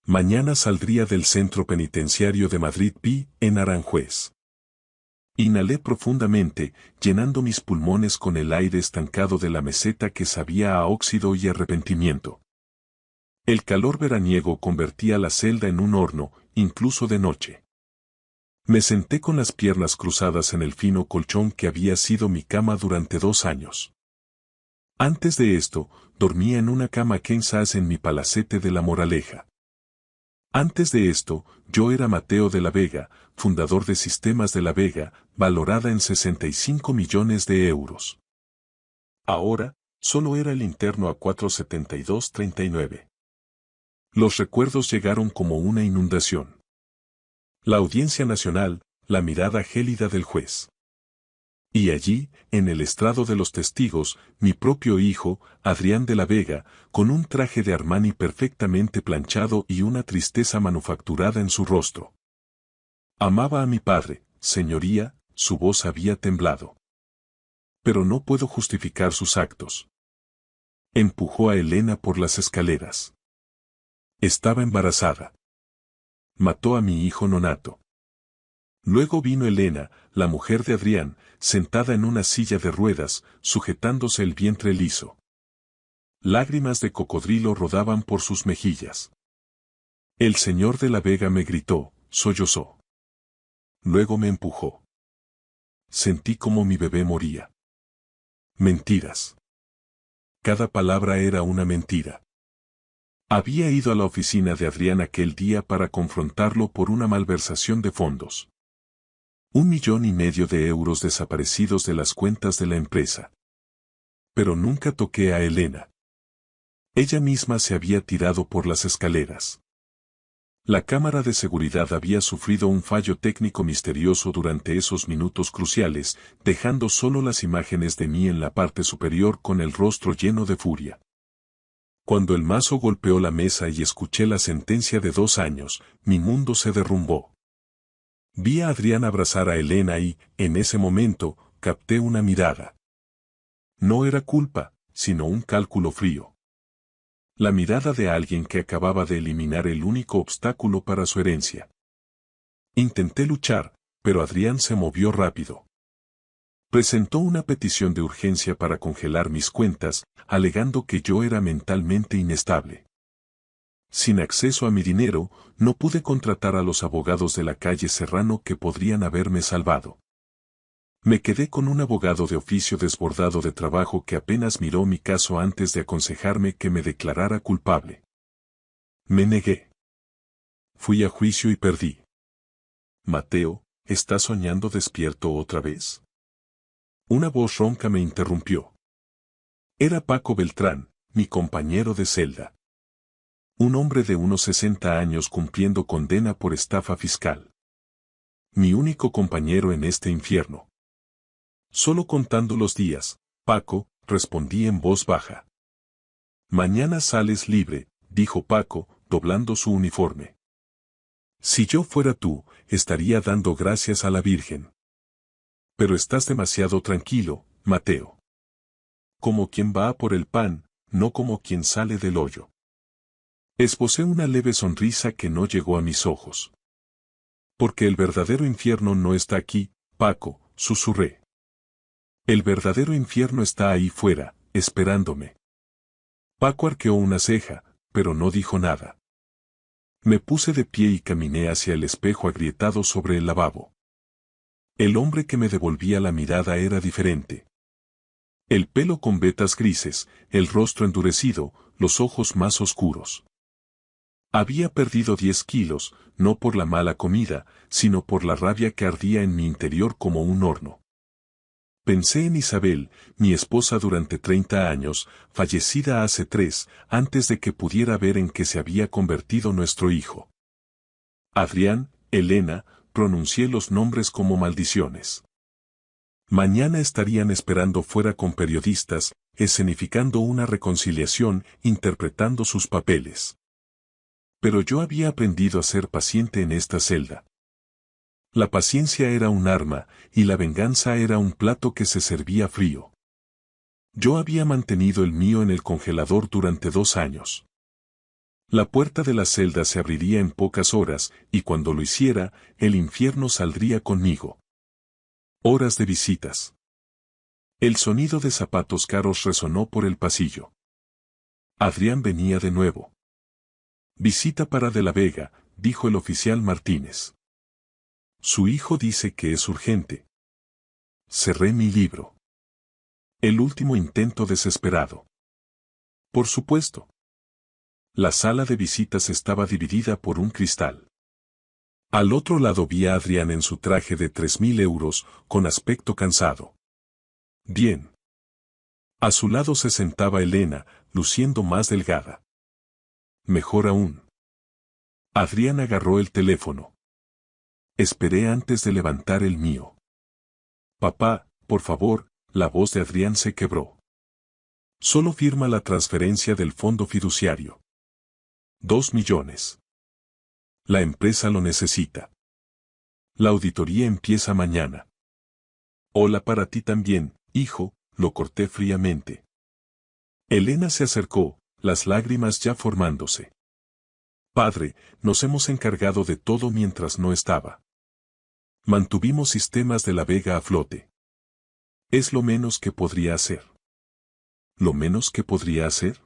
Mañana saldría del centro penitenciario de Madrid P, en Aranjuez. Inhalé profundamente, llenando mis pulmones con el aire estancado de la meseta que sabía a óxido y arrepentimiento. El calor veraniego convertía la celda en un horno, incluso de noche. Me senté con las piernas cruzadas en el fino colchón que había sido mi cama durante 2 años. Antes de esto, dormía en una cama king size en mi palacete de La Moraleja. Antes de esto, yo era Mateo de la Vega, fundador de Sistemas de la Vega, valorada en 65 millones de euros. Ahora, solo era el interno a 47239. Los recuerdos llegaron como una inundación. La Audiencia Nacional, la mirada gélida del juez. Y allí, en el estrado de los testigos, mi propio hijo, Adrián de la Vega, con un traje de Armani perfectamente planchado y una tristeza manufacturada en su rostro. Amaba a mi padre, señoría, su voz había temblado. Pero no puedo justificar sus actos. Empujó a Elena por las escaleras. Estaba embarazada. Mató a mi hijo nonato. Luego vino Elena, la mujer de Adrián, sentada en una silla de ruedas, sujetándose el vientre liso. Lágrimas de cocodrilo rodaban por sus mejillas. El señor de la Vega me gritó, sollozó. Luego me empujó. Sentí como mi bebé moría. Mentiras. Cada palabra era una mentira. Había ido a la oficina de Adrián aquel día para confrontarlo por una malversación de fondos. 1,5 millones de euros desaparecidos de las cuentas de la empresa. Pero nunca toqué a Elena. Ella misma se había tirado por las escaleras. La cámara de seguridad había sufrido un fallo técnico misterioso durante esos minutos cruciales, dejando solo las imágenes de mí en la parte superior con el rostro lleno de furia. Cuando el mazo golpeó la mesa y escuché la sentencia de 2 años, mi mundo se derrumbó. Vi a Adrián abrazar a Elena y, en ese momento, capté una mirada. No era culpa, sino un cálculo frío. La mirada de alguien que acababa de eliminar el único obstáculo para su herencia. Intenté luchar, pero Adrián se movió rápido. Presentó una petición de urgencia para congelar mis cuentas, alegando que yo era mentalmente inestable. Sin acceso a mi dinero, no pude contratar a los abogados de la calle Serrano que podrían haberme salvado. Me quedé con un abogado de oficio desbordado de trabajo que apenas miró mi caso antes de aconsejarme que me declarara culpable. Me negué. Fui a juicio y perdí. Mateo, ¿estás soñando despierto otra vez? Una voz ronca me interrumpió. Era Paco Beltrán, mi compañero de celda. Un hombre de unos 60 años cumpliendo condena por estafa fiscal. Mi único compañero en este infierno. Solo contando los días, Paco, respondí en voz baja. Mañana sales libre, dijo Paco, doblando su uniforme. Si yo fuera tú, estaría dando gracias a la Virgen. Pero estás demasiado tranquilo, Mateo. Como quien va a por el pan, no como quien sale del hoyo. Esbocé una leve sonrisa que no llegó a mis ojos. Porque el verdadero infierno no está aquí, Paco, susurré. El verdadero infierno está ahí fuera, esperándome. Paco arqueó una ceja, pero no dijo nada. Me puse de pie y caminé hacia el espejo agrietado sobre el lavabo. El hombre que me devolvía la mirada era diferente. El pelo con vetas grises, el rostro endurecido, los ojos más oscuros. Había perdido 10 kilos, no por la mala comida, sino por la rabia que ardía en mi interior como un horno. Pensé en Isabel, mi esposa durante 30 años, fallecida hace 3, antes de que pudiera ver en qué se había convertido nuestro hijo. Adrián, Elena, pronuncié los nombres como maldiciones. Mañana estarían esperando fuera con periodistas, escenificando una reconciliación, interpretando sus papeles. Pero yo había aprendido a ser paciente en esta celda. La paciencia era un arma, y la venganza era un plato que se servía frío. Yo había mantenido el mío en el congelador durante 2 años. La puerta de la celda se abriría en pocas horas, y cuando lo hiciera, el infierno saldría conmigo. Horas de visitas. El sonido de zapatos caros resonó por el pasillo. Adrián venía de nuevo. Visita para De la Vega, dijo el oficial Martínez. Su hijo dice que es urgente. Cerré mi libro. El último intento desesperado. Por supuesto. La sala de visitas estaba dividida por un cristal. Al otro lado vi a Adrián en su traje de 3.000 euros, con aspecto cansado. Bien. A su lado se sentaba Elena, luciendo más delgada. Mejor aún. Adrián agarró el teléfono. Esperé antes de levantar el mío. Papá, por favor, la voz de Adrián se quebró. Solo firma la transferencia del fondo fiduciario. 2 millones. La empresa lo necesita. La auditoría empieza mañana. Hola para ti también, hijo, lo corté fríamente. Elena se acercó, las lágrimas ya formándose. Padre, nos hemos encargado de todo mientras no estaba. Mantuvimos sistemas de la Vega a flote. Es lo menos que podría hacer. ¿Lo menos que podría hacer?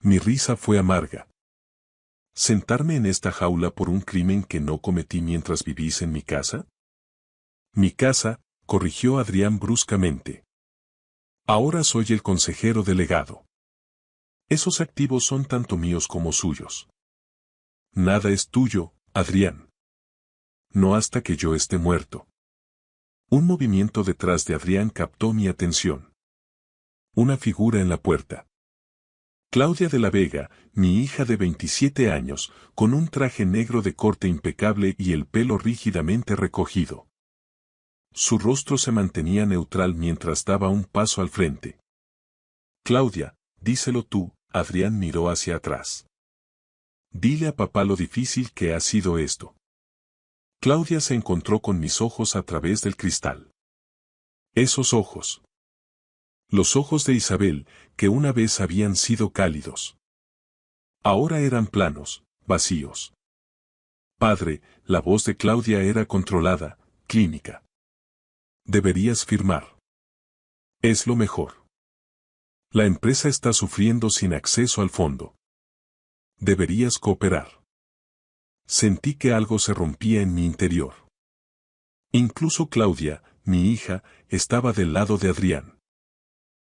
Mi risa fue amarga. ¿Sentarme en esta jaula por un crimen que no cometí mientras vivís en mi casa? Mi casa, corrigió Adrián bruscamente. Ahora soy el consejero delegado. Esos activos son tanto míos como suyos. Nada es tuyo, Adrián. No hasta que yo esté muerto. Un movimiento detrás de Adrián captó mi atención. Una figura en la puerta. Claudia de la Vega, mi hija de 27 años, con un traje negro de corte impecable y el pelo rígidamente recogido. Su rostro se mantenía neutral mientras daba un paso al frente. Claudia, díselo tú, Adrián miró hacia atrás. Dile a papá lo difícil que ha sido esto. Claudia se encontró con mis ojos a través del cristal. Esos ojos. Los ojos de Isabel, que una vez habían sido cálidos. Ahora eran planos, vacíos. Padre, la voz de Claudia era controlada, clínica. Deberías firmar. Es lo mejor. La empresa está sufriendo sin acceso al fondo. Deberías cooperar. Sentí que algo se rompía en mi interior. Incluso Claudia, mi hija, estaba del lado de Adrián.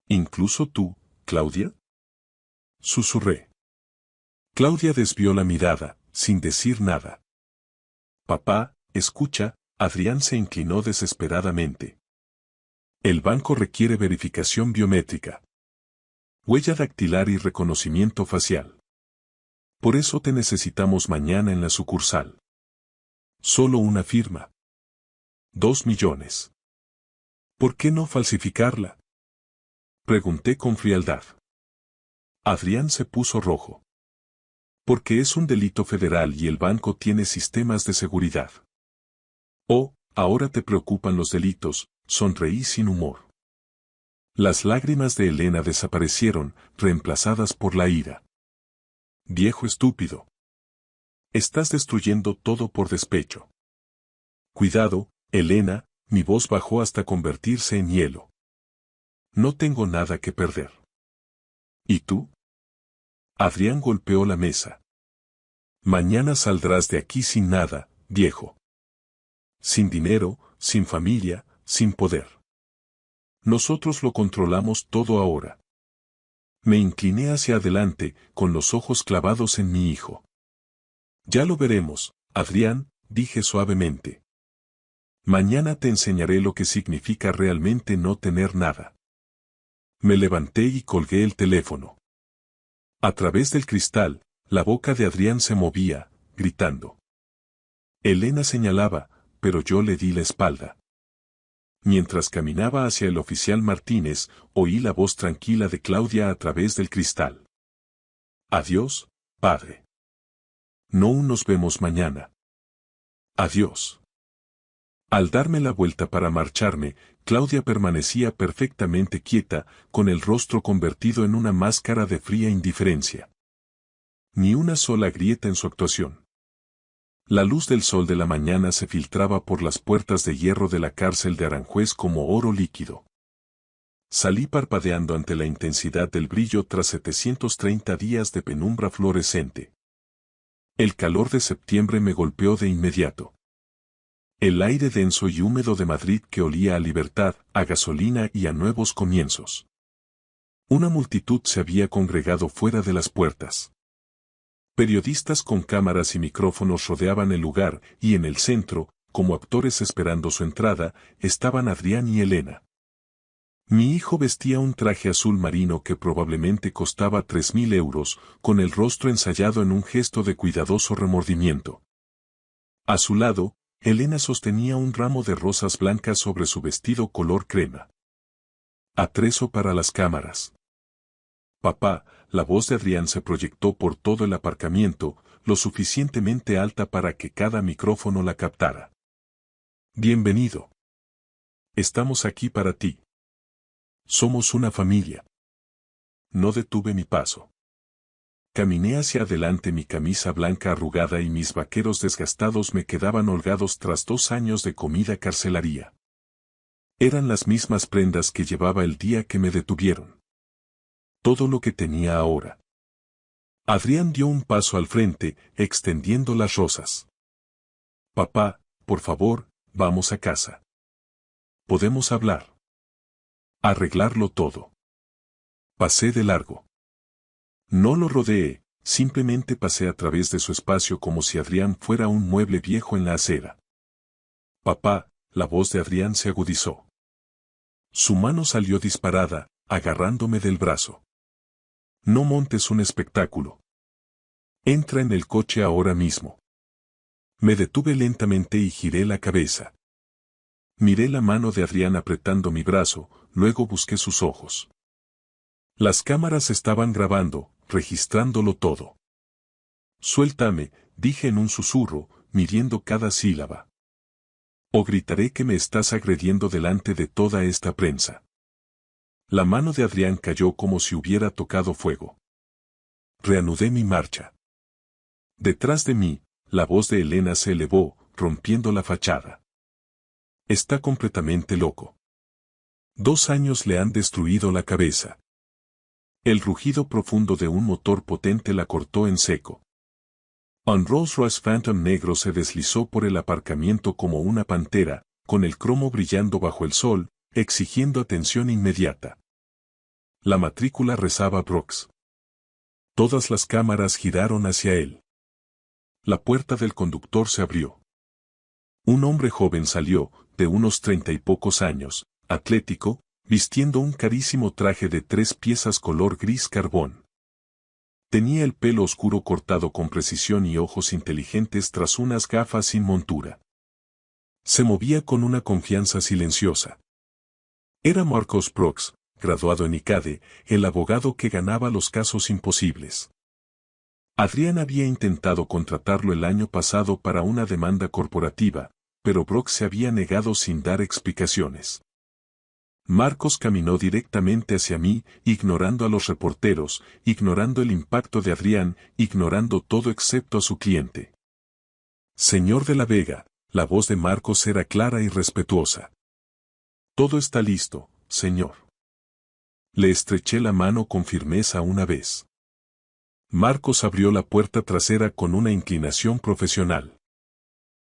¿Incluso tú, Claudia? Susurré. Claudia desvió la mirada, sin decir nada. Papá, escucha, Adrián se inclinó desesperadamente. El banco requiere verificación biométrica. Huella dactilar y reconocimiento facial. Por eso te necesitamos mañana en la sucursal. Solo una firma. 2 millones. ¿Por qué no falsificarla? Pregunté con frialdad. Adrián se puso rojo. Porque es un delito federal y el banco tiene sistemas de seguridad. Oh, ahora te preocupan los delitos, sonreí sin humor. Las lágrimas de Elena desaparecieron, reemplazadas por la ira. Viejo estúpido. Estás destruyendo todo por despecho. Cuidado, Elena, mi voz bajó hasta convertirse en hielo. No tengo nada que perder. ¿Y tú? Adrián golpeó la mesa. Mañana saldrás de aquí sin nada, viejo. Sin dinero, sin familia, sin poder. Nosotros lo controlamos todo ahora. Me incliné hacia adelante, con los ojos clavados en mi hijo. Ya lo veremos, Adrián, dije suavemente. Mañana te enseñaré lo que significa realmente no tener nada. Me levanté y colgué el teléfono. A través del cristal, la boca de Adrián se movía, gritando. Elena señalaba, pero yo le di la espalda. Mientras caminaba hacia el oficial Martínez, oí la voz tranquila de Claudia a través del cristal. Adiós, padre. No nos vemos mañana. Adiós. Al darme la vuelta para marcharme, Claudia permanecía perfectamente quieta, con el rostro convertido en una máscara de fría indiferencia. Ni una sola grieta en su actuación. La luz del sol de la mañana se filtraba por las puertas de hierro de la cárcel de Aranjuez como oro líquido. Salí parpadeando ante la intensidad del brillo tras 730 días de penumbra fluorescente. El calor de septiembre me golpeó de inmediato. El aire denso y húmedo de Madrid que olía a libertad, a gasolina y a nuevos comienzos. Una multitud se había congregado fuera de las puertas. Periodistas con cámaras y micrófonos rodeaban el lugar, y en el centro, como actores esperando su entrada, estaban Adrián y Elena. Mi hijo vestía un traje azul marino que probablemente costaba 3.000 euros, con el rostro ensayado en un gesto de cuidadoso remordimiento. A su lado, Elena sostenía un ramo de rosas blancas sobre su vestido color crema. Atrezo para las cámaras. Papá, la voz de Adrián se proyectó por todo el aparcamiento, lo suficientemente alta para que cada micrófono la captara. Bienvenido. Estamos aquí para ti. Somos una familia. No detuve mi paso. Caminé hacia adelante, mi camisa blanca arrugada y mis vaqueros desgastados me quedaban holgados tras 2 años de comida carcelaria. Eran las mismas prendas que llevaba el día que me detuvieron. Todo lo que tenía ahora. Adrián dio un paso al frente, extendiendo las rosas. Papá, por favor, vamos a casa. Podemos hablar. Arreglarlo todo. Pasé de largo. No lo rodeé, simplemente pasé a través de su espacio como si Adrián fuera un mueble viejo en la acera. Papá, la voz de Adrián se agudizó. Su mano salió disparada, agarrándome del brazo. No montes un espectáculo. Entra en el coche ahora mismo. Me detuve lentamente y giré la cabeza. Miré la mano de Adrián apretando mi brazo, luego busqué sus ojos. Las cámaras estaban grabando, registrándolo todo. Suéltame, dije en un susurro, midiendo cada sílaba. O gritaré que me estás agrediendo delante de toda esta prensa. La mano de Adrián cayó como si hubiera tocado fuego. Reanudé mi marcha. Detrás de mí, la voz de Elena se elevó, rompiendo la fachada. Está completamente loco. 2 años le han destruido la cabeza. El rugido profundo de un motor potente la cortó en seco. Un Rolls Royce Phantom negro se deslizó por el aparcamiento como una pantera, con el cromo brillando bajo el sol, exigiendo atención inmediata. La matrícula rezaba Brooks. Todas las cámaras giraron hacia él. La puerta del conductor se abrió. Un hombre joven salió, de unos 30 y pocos años, atlético, vistiendo un carísimo traje de 3 piezas color gris carbón. Tenía el pelo oscuro cortado con precisión y ojos inteligentes tras unas gafas sin montura. Se movía con una confianza silenciosa. Era Marcos Brooks, graduado en ICADE, el abogado que ganaba los casos imposibles. Adrián había intentado contratarlo el año pasado para una demanda corporativa, pero Brooks se había negado sin dar explicaciones. Marcos caminó directamente hacia mí, ignorando a los reporteros, ignorando el impacto de Adrián, ignorando todo excepto a su cliente. Señor de la Vega, la voz de Marcos era clara y respetuosa. Todo está listo, señor. Le estreché la mano con firmeza una vez. Marcos abrió la puerta trasera con una inclinación profesional.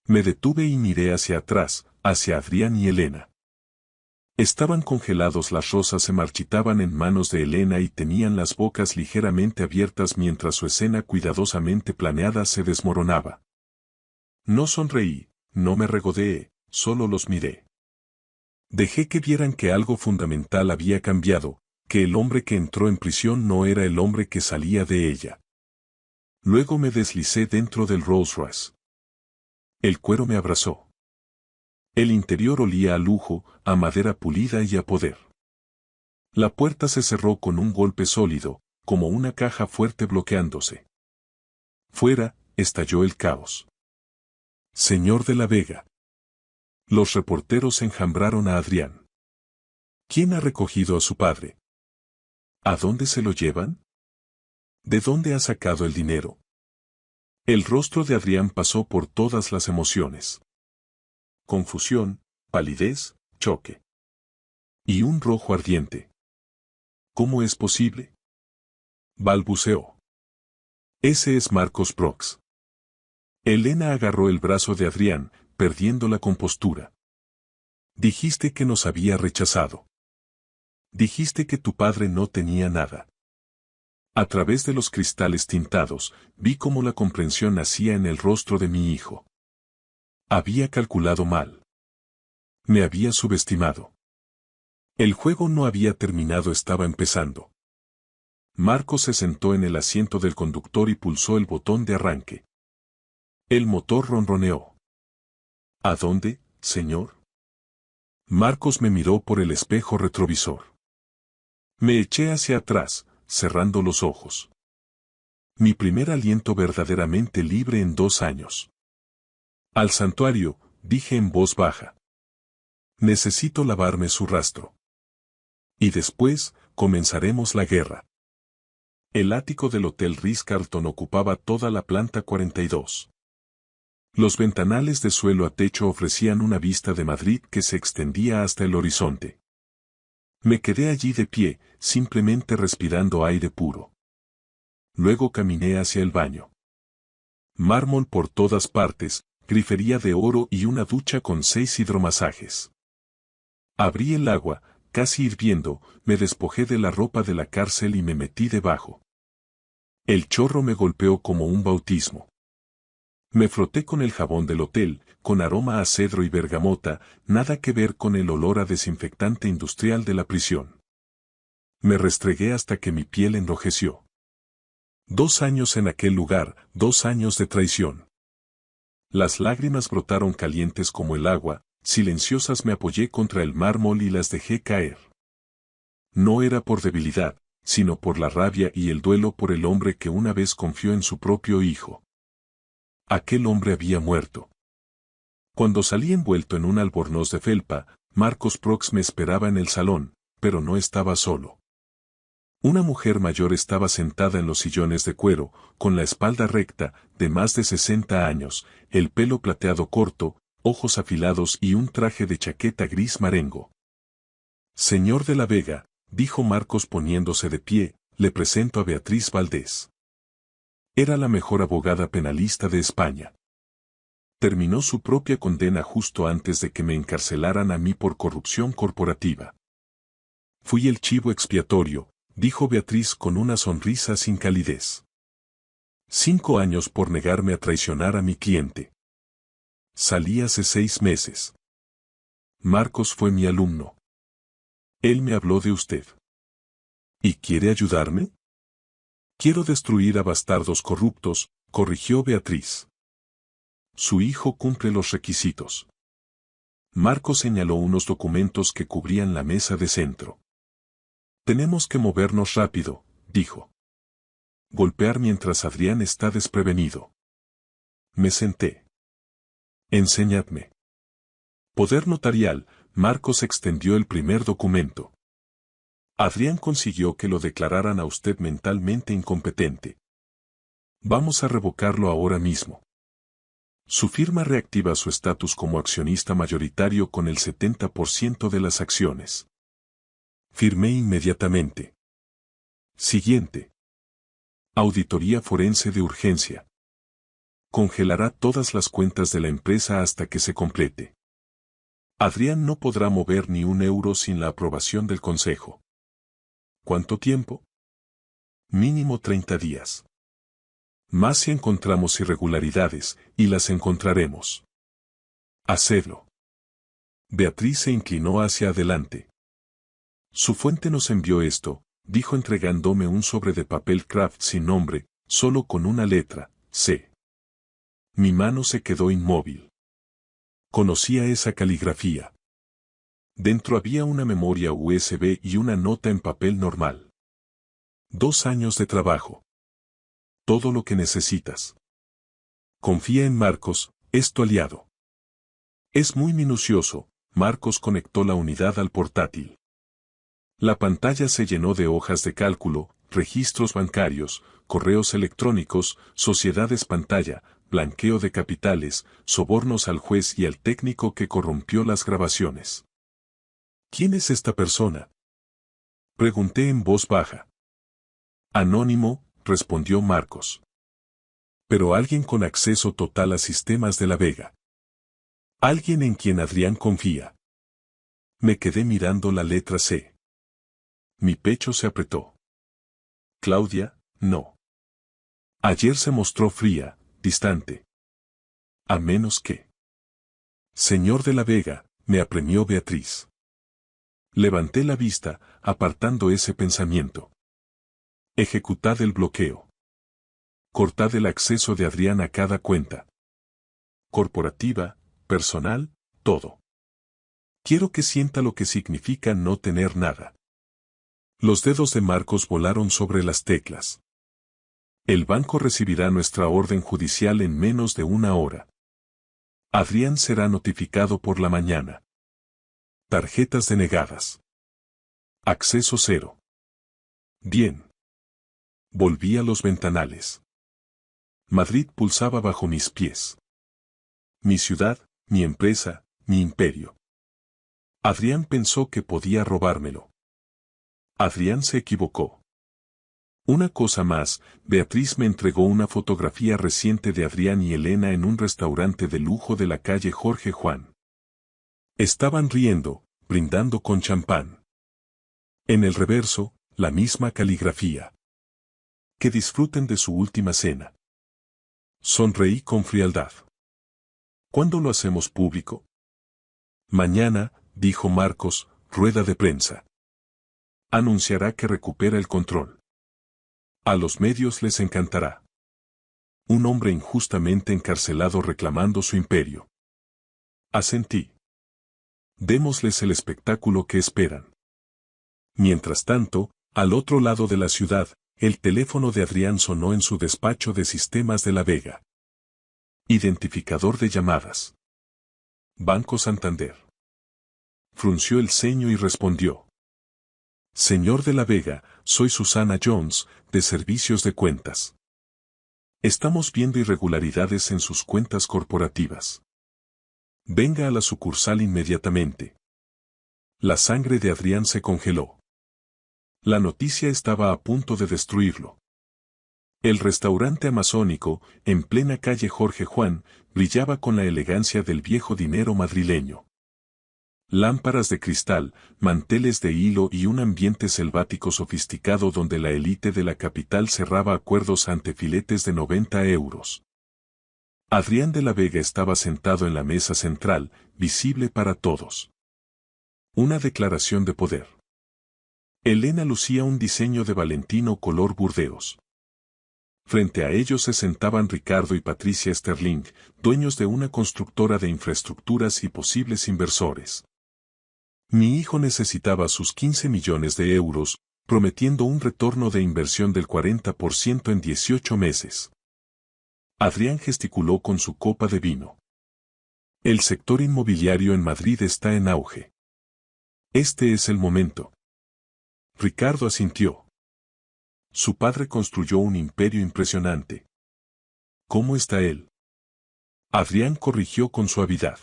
Me detuve y miré hacia atrás, hacia Adrián y Elena. Estaban congelados, las rosas se marchitaban en manos de Elena y tenían las bocas ligeramente abiertas mientras su escena cuidadosamente planeada se desmoronaba. No sonreí, no me regodeé, solo los miré. Dejé que vieran que algo fundamental había cambiado, que el hombre que entró en prisión no era el hombre que salía de ella. Luego me deslicé dentro del Rolls Royce. El cuero me abrazó. El interior olía a lujo, a madera pulida y a poder. La puerta se cerró con un golpe sólido, como una caja fuerte bloqueándose. Fuera, estalló el caos. Señor de la Vega. Los reporteros enjambraron a Adrián. ¿Quién ha recogido a su padre? ¿A dónde se lo llevan? ¿De dónde ha sacado el dinero? El rostro de Adrián pasó por todas las emociones. Confusión, palidez, choque. Y un rojo ardiente. ¿Cómo es posible? Balbuceó. Ese es Marcos Brox. Elena agarró el brazo de Adrián, perdiendo la compostura. Dijiste que nos había rechazado. Dijiste que tu padre no tenía nada. A través de los cristales tintados, vi cómo la comprensión nacía en el rostro de mi hijo. Había calculado mal. Me había subestimado. El juego no había terminado, estaba empezando. Marcos se sentó en el asiento del conductor y pulsó el botón de arranque. El motor ronroneó. ¿A dónde, señor? Marcos me miró por el espejo retrovisor. Me eché hacia atrás, cerrando los ojos. Mi primer aliento verdaderamente libre en 2 años. Al santuario, dije en voz baja. Necesito lavarme su rastro. Y después, comenzaremos la guerra. El ático del Hotel Ritz-Carlton ocupaba toda la planta 42. Los ventanales de suelo a techo ofrecían una vista de Madrid que se extendía hasta el horizonte. Me quedé allí de pie, simplemente respirando aire puro. Luego caminé hacia el baño. Mármol por todas partes, grifería de oro y una ducha con 6 hidromasajes. Abrí el agua, casi hirviendo, me despojé de la ropa de la cárcel y me metí debajo. El chorro me golpeó como un bautismo. Me froté con el jabón del hotel, con aroma a cedro y bergamota, nada que ver con el olor a desinfectante industrial de la prisión. Me restregué hasta que mi piel enrojeció. 2 años en aquel lugar, 2 años de traición. Las lágrimas brotaron calientes como el agua, silenciosas. Me apoyé contra el mármol y las dejé caer. No era por debilidad, sino por la rabia y el duelo por el hombre que una vez confió en su propio hijo. Aquel hombre había muerto. Cuando salí envuelto en un albornoz de felpa, Marcos Brox me esperaba en el salón, pero no estaba solo. Una mujer mayor estaba sentada en los sillones de cuero, con la espalda recta, de más de 60 años, el pelo plateado corto, ojos afilados y un traje de chaqueta gris marengo. Señor de la Vega, dijo Marcos poniéndose de pie, le presento a Beatriz Valdés. Era la mejor abogada penalista de España. Terminó su propia condena justo antes de que me encarcelaran a mí por corrupción corporativa. Fui el chivo expiatorio, dijo Beatriz con una sonrisa sin calidez. 5 años por negarme a traicionar a mi cliente. Salí hace 6 meses. Marcos fue mi alumno. Él me habló de usted. ¿Y quiere ayudarme? Quiero destruir a bastardos corruptos, corrigió Beatriz. Su hijo cumple los requisitos. Marcos señaló unos documentos que cubrían la mesa de centro. Tenemos que movernos rápido, dijo. Golpear mientras Adrián está desprevenido. Me senté. Enséñadme. Poder notarial, Marcos extendió el primer documento. Adrián consiguió que lo declararan a usted mentalmente incompetente. Vamos a revocarlo ahora mismo. Su firma reactiva su estatus como accionista mayoritario con el 70% de las acciones. Firmé inmediatamente. Siguiente. Auditoría forense de urgencia. Congelará todas las cuentas de la empresa hasta que se complete. Adrián no podrá mover ni un euro sin la aprobación del Consejo. ¿Cuánto tiempo? Mínimo 30 días. Más si encontramos irregularidades, y las encontraremos. Hacedlo. Beatriz se inclinó hacia adelante. Su fuente nos envió esto, dijo entregándome un sobre de papel craft sin nombre, solo con una letra, C. Mi mano se quedó inmóvil. Conocía esa caligrafía. Dentro había una memoria USB y una nota en papel normal. 2 años de trabajo. Todo lo que necesitas. Confía en Marcos, es tu aliado. Es muy minucioso. Marcos conectó la unidad al portátil. La pantalla se llenó de hojas de cálculo, registros bancarios, correos electrónicos, sociedades pantalla, blanqueo de capitales, sobornos al juez y al técnico que corrompió las grabaciones. ¿Quién es esta persona? Pregunté en voz baja. Anónimo, respondió Marcos. Pero alguien con acceso total a sistemas de la Vega. Alguien en quien Adrián confía. Me quedé mirando la letra C. Mi pecho se apretó. Claudia, no. Ayer se mostró fría, distante. A menos que... Señor de la Vega, me apremió Beatriz. Levanté la vista, apartando ese pensamiento. Ejecutad el bloqueo. Cortad el acceso de Adrián a cada cuenta. Corporativa, personal, todo. Quiero que sienta lo que significa no tener nada. Los dedos de Marcos volaron sobre las teclas. El banco recibirá nuestra orden judicial en menos de 1 hora. Adrián será notificado por la mañana. Tarjetas denegadas. Acceso 0. Bien. Volví a los ventanales. Madrid pulsaba bajo mis pies. Mi ciudad, mi empresa, mi imperio. Adrián pensó que podía robármelo. Adrián se equivocó. Una cosa más, Beatriz me entregó una fotografía reciente de Adrián y Elena en un restaurante de lujo de la calle Jorge Juan. Estaban riendo, brindando con champán. En el reverso, la misma caligrafía. Que disfruten de su última cena. Sonreí con frialdad. ¿Cuándo lo hacemos público? Mañana, dijo Marcos, rueda de prensa. Anunciará que recupera el control. A los medios les encantará. Un hombre injustamente encarcelado reclamando su imperio. Asentí. Démosles el espectáculo que esperan. Mientras tanto, al otro lado de la ciudad, el teléfono de Adrián sonó en su despacho de sistemas de la Vega. Identificador de llamadas. Banco Santander. Frunció el ceño y respondió. Señor de la Vega, soy Susana Jones, de Servicios de Cuentas. Estamos viendo irregularidades en sus cuentas corporativas. Venga a la sucursal inmediatamente. La sangre de Adrián se congeló. La noticia estaba a punto de destruirlo. El restaurante amazónico, en plena calle Jorge Juan, brillaba con la elegancia del viejo dinero madrileño. Lámparas de cristal, manteles de hilo y un ambiente selvático sofisticado donde la élite de la capital cerraba acuerdos ante filetes de 90 euros. Adrián de la Vega estaba sentado en la mesa central, visible para todos. Una declaración de poder. Elena lucía un diseño de Valentino color burdeos. Frente a ellos se sentaban Ricardo y Patricia Sterling, dueños de una constructora de infraestructuras y posibles inversores. Mi hijo necesitaba sus 15 millones de euros, prometiendo un retorno de inversión del 40% en 18 meses. Adrián gesticuló con su copa de vino. El sector inmobiliario en Madrid está en auge. Este es el momento. Ricardo asintió. Su padre construyó un imperio impresionante. ¿Cómo está él? Adrián corrigió con suavidad.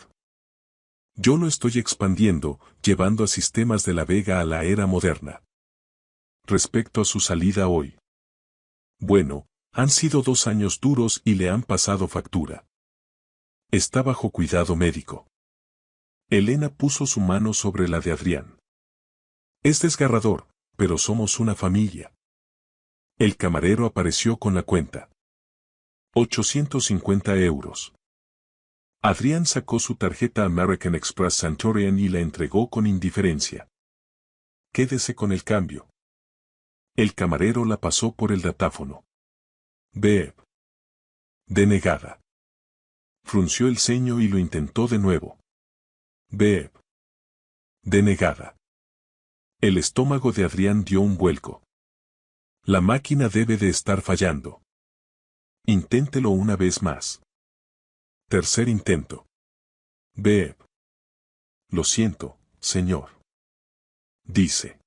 Yo lo estoy expandiendo, llevando a sistemas de la Vega a la era moderna. Respecto a su salida hoy. Bueno, han sido 2 años duros y le han pasado factura. Está bajo cuidado médico. Elena puso su mano sobre la de Adrián. Es desgarrador, pero somos una familia. El camarero apareció con la cuenta. 850 euros. Adrián sacó su tarjeta American Express Centurion y la entregó con indiferencia. Quédese con el cambio. El camarero la pasó por el datáfono. Beep. Denegada. Frunció el ceño y lo intentó de nuevo. Beep. Denegada. El estómago de Adrián dio un vuelco. La máquina debe de estar fallando. Inténtelo una vez más. Tercer intento. Beep. Lo siento, señor. Dice.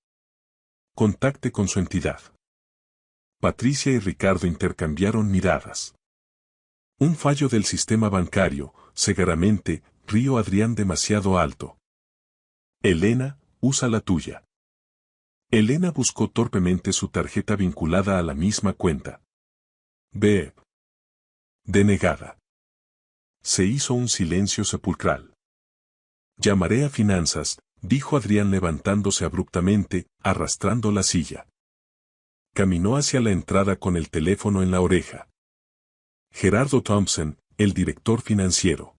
Contacte con su entidad. Patricia y Ricardo intercambiaron miradas. Un fallo del sistema bancario, cegaramente, rió Adrián demasiado alto. Elena, usa la tuya. Elena buscó torpemente su tarjeta vinculada a la misma cuenta. Beep. Denegada. Se hizo un silencio sepulcral. Llamaré a finanzas, dijo Adrián levantándose abruptamente, arrastrando la silla. Caminó hacia la entrada con el teléfono en la oreja. Gerardo Thompson, el director financiero.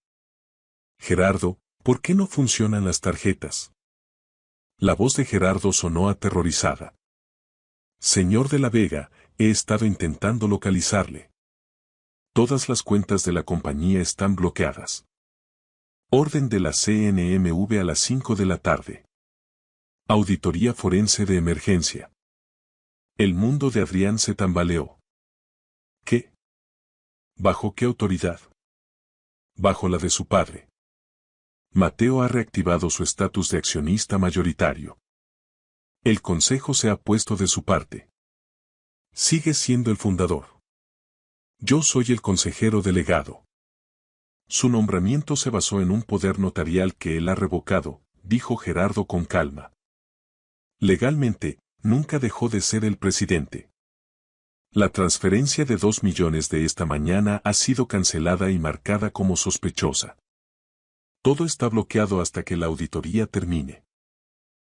Gerardo, ¿por qué no funcionan las tarjetas? La voz de Gerardo sonó aterrorizada. Señor de la Vega, he estado intentando localizarle. Todas las cuentas de la compañía están bloqueadas. Orden de la CNMV a las 5 de la tarde. Auditoría forense de emergencia. El mundo de Adrián se tambaleó. ¿Qué? ¿Bajo qué autoridad? Bajo la de su padre. Mateo ha reactivado su estatus de accionista mayoritario. El consejo se ha puesto de su parte. Sigue siendo el fundador. Yo soy el consejero delegado. Su nombramiento se basó en un poder notarial que él ha revocado, dijo Gerardo con calma. Legalmente, nunca dejó de ser el presidente. La transferencia de 2 millones de esta mañana ha sido cancelada y marcada como sospechosa. Todo está bloqueado hasta que la auditoría termine.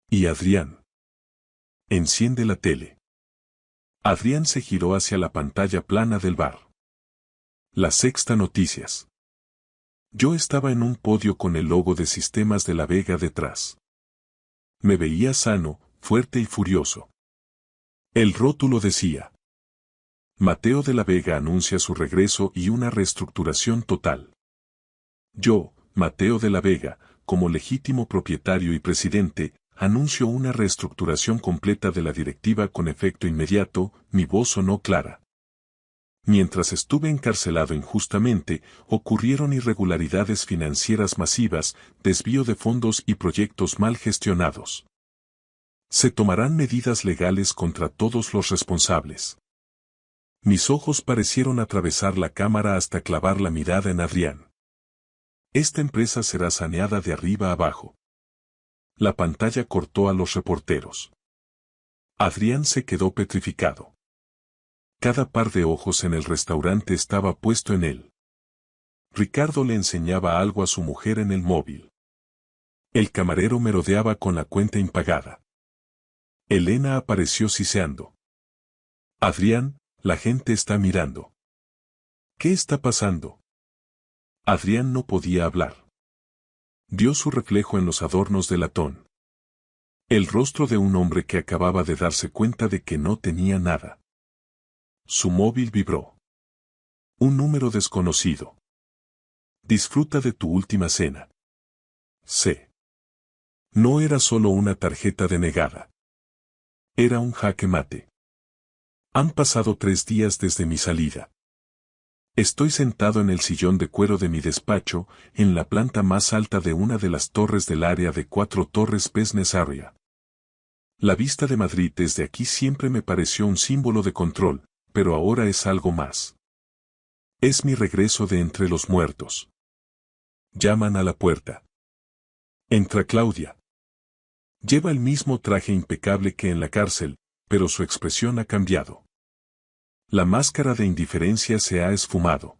¿Y Adrián? Enciende la tele. Adrián se giró hacia la pantalla plana del bar. La Sexta Noticias. Yo estaba en un podio con el logo de Sistemas de la Vega detrás. Me veía sano, fuerte y furioso. El rótulo decía: Mateo de la Vega anuncia su regreso y una reestructuración total. Yo, Mateo de la Vega, como legítimo propietario y presidente, anuncio una reestructuración completa de la directiva con efecto inmediato. Mi voz sonó clara. Mientras estuve encarcelado injustamente, ocurrieron irregularidades financieras masivas, desvío de fondos y proyectos mal gestionados. Se tomarán medidas legales contra todos los responsables. Mis ojos parecieron atravesar la cámara hasta clavar la mirada en Adrián. Esta empresa será saneada de arriba abajo. La pantalla cortó a los reporteros. Adrián se quedó petrificado. Cada par de ojos en el restaurante estaba puesto en él. Ricardo le enseñaba algo a su mujer en el móvil. El camarero merodeaba con la cuenta impagada. Elena apareció siseando. Adrián, la gente está mirando. ¿Qué está pasando? Adrián no podía hablar. Vio su reflejo en los adornos de latón. El rostro de un hombre que acababa de darse cuenta de que no tenía nada. Su móvil vibró. Un número desconocido. Disfruta de tu última cena. C. No era solo una tarjeta denegada. Era un jaque mate. Han pasado 3 días desde mi salida. Estoy sentado en el sillón de cuero de mi despacho, en la planta más alta de una de las torres del área de 4 Torres Business Area. La vista de Madrid desde aquí siempre me pareció un símbolo de control, pero ahora es algo más. Es mi regreso de entre los muertos. Llaman a la puerta. Entra Claudia. Lleva el mismo traje impecable que en la cárcel, pero su expresión ha cambiado. La máscara de indiferencia se ha esfumado.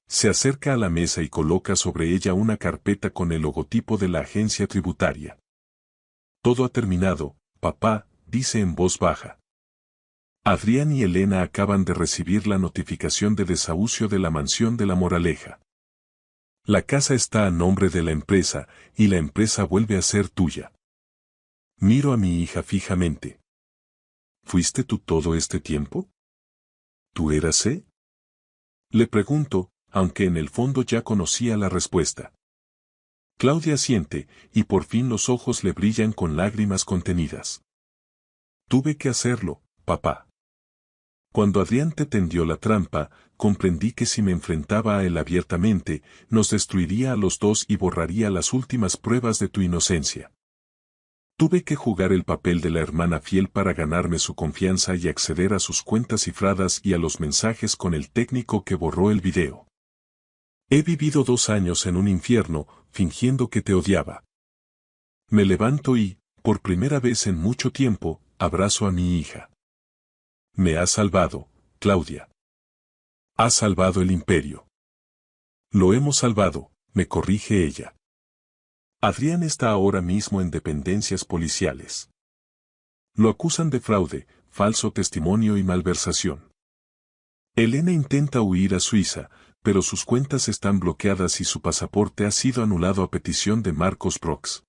Se acerca a la mesa y coloca sobre ella una carpeta con el logotipo de la agencia tributaria. Todo ha terminado, papá, dice en voz baja. Adrián y Elena acaban de recibir la notificación de desahucio de la mansión de La Moraleja. La casa está a nombre de la empresa, y la empresa vuelve a ser tuya. Miro a mi hija fijamente. ¿Fuiste tú todo este tiempo? ¿Tú eras E? Le pregunto, aunque en el fondo ya conocía la respuesta. Claudia asiente, y por fin los ojos le brillan con lágrimas contenidas. Tuve que hacerlo, papá. Cuando Adrián te tendió la trampa, comprendí que si me enfrentaba a él abiertamente, nos destruiría a los dos y borraría las últimas pruebas de tu inocencia. Tuve que jugar el papel de la hermana fiel para ganarme su confianza y acceder a sus cuentas cifradas y a los mensajes con el técnico que borró el video. He vivido 2 años en un infierno, fingiendo que te odiaba. Me levanto y, por primera vez en mucho tiempo, abrazo a mi hija. Me has salvado, Claudia. Has salvado el imperio. Lo hemos salvado, me corrige ella. Adrián está ahora mismo en dependencias policiales. Lo acusan de fraude, falso testimonio y malversación. Elena intenta huir a Suiza, pero sus cuentas están bloqueadas y su pasaporte ha sido anulado a petición de Marcos Brox.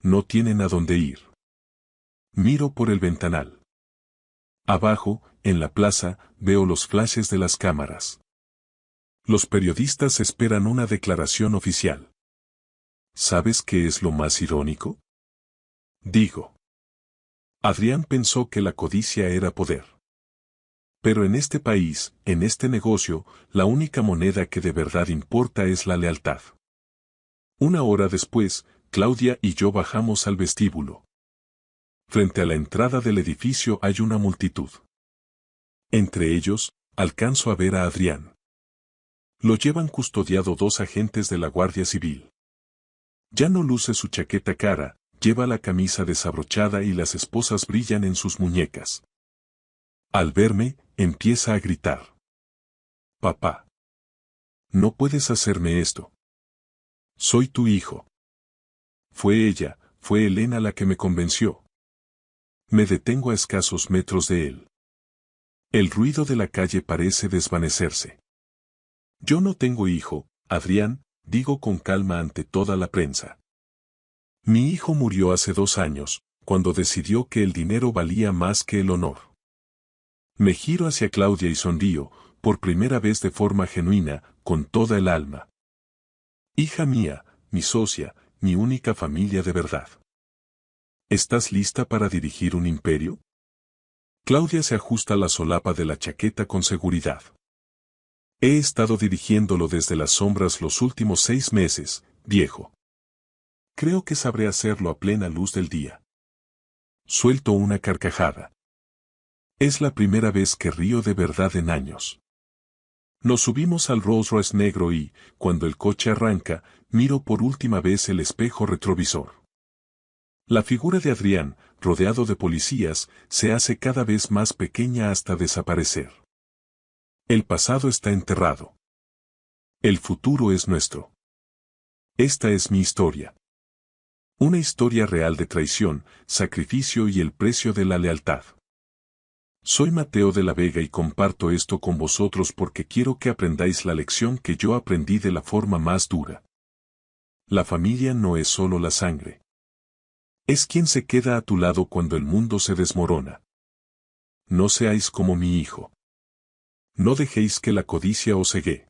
No tienen a dónde ir. Miro por el ventanal. Abajo, en la plaza, veo los flashes de las cámaras. Los periodistas esperan una declaración oficial. ¿Sabes qué es lo más irónico? Digo. Adrián pensó que la codicia era poder. Pero en este país, en este negocio, la única moneda que de verdad importa es la lealtad. 1 hora después, Claudia y yo bajamos al vestíbulo. Frente a la entrada del edificio hay una multitud. Entre ellos, alcanzo a ver a Adrián. Lo llevan custodiado 2 agentes de la Guardia Civil. Ya no luce su chaqueta cara, lleva la camisa desabrochada y las esposas brillan en sus muñecas. Al verme, empieza a gritar. Papá. No puedes hacerme esto. Soy tu hijo. Fue ella, fue Elena la que me convenció. Me detengo a escasos metros de él. El ruido de la calle parece desvanecerse. Yo no tengo hijo, Adrián, digo con calma ante toda la prensa. Mi hijo murió hace 2 años, cuando decidió que el dinero valía más que el honor. Me giro hacia Claudia y sonrío, por primera vez de forma genuina, con toda el alma. Hija mía, mi socia, mi única familia de verdad. ¿Estás lista para dirigir un imperio? Claudia se ajusta la solapa de la chaqueta con seguridad. He estado dirigiéndolo desde las sombras los últimos 6 meses, viejo. Creo que sabré hacerlo a plena luz del día. Suelto una carcajada. Es la primera vez que río de verdad en años. Nos subimos al Rolls Royce negro y, cuando el coche arranca, miro por última vez el espejo retrovisor. La figura de Adrián, rodeado de policías, se hace cada vez más pequeña hasta desaparecer. El pasado está enterrado. El futuro es nuestro. Esta es mi historia. Una historia real de traición, sacrificio y el precio de la lealtad. Soy Mateo de la Vega y comparto esto con vosotros porque quiero que aprendáis la lección que yo aprendí de la forma más dura. La familia no es solo la sangre. Es quien se queda a tu lado cuando el mundo se desmorona. No seáis como mi hijo. No dejéis que la codicia os cegue.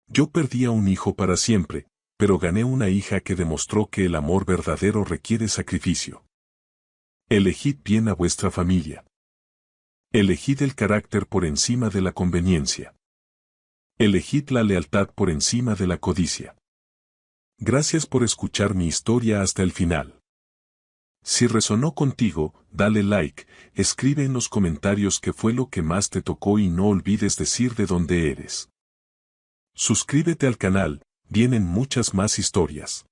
Yo perdí a un hijo para siempre, pero gané una hija que demostró que el amor verdadero requiere sacrificio. Elegid bien a vuestra familia. Elegid el carácter por encima de la conveniencia. Elegid la lealtad por encima de la codicia. Gracias por escuchar mi historia hasta el final. Si resonó contigo, dale like, escribe en los comentarios qué fue lo que más te tocó y no olvides decir de dónde eres. Suscríbete al canal, vienen muchas más historias.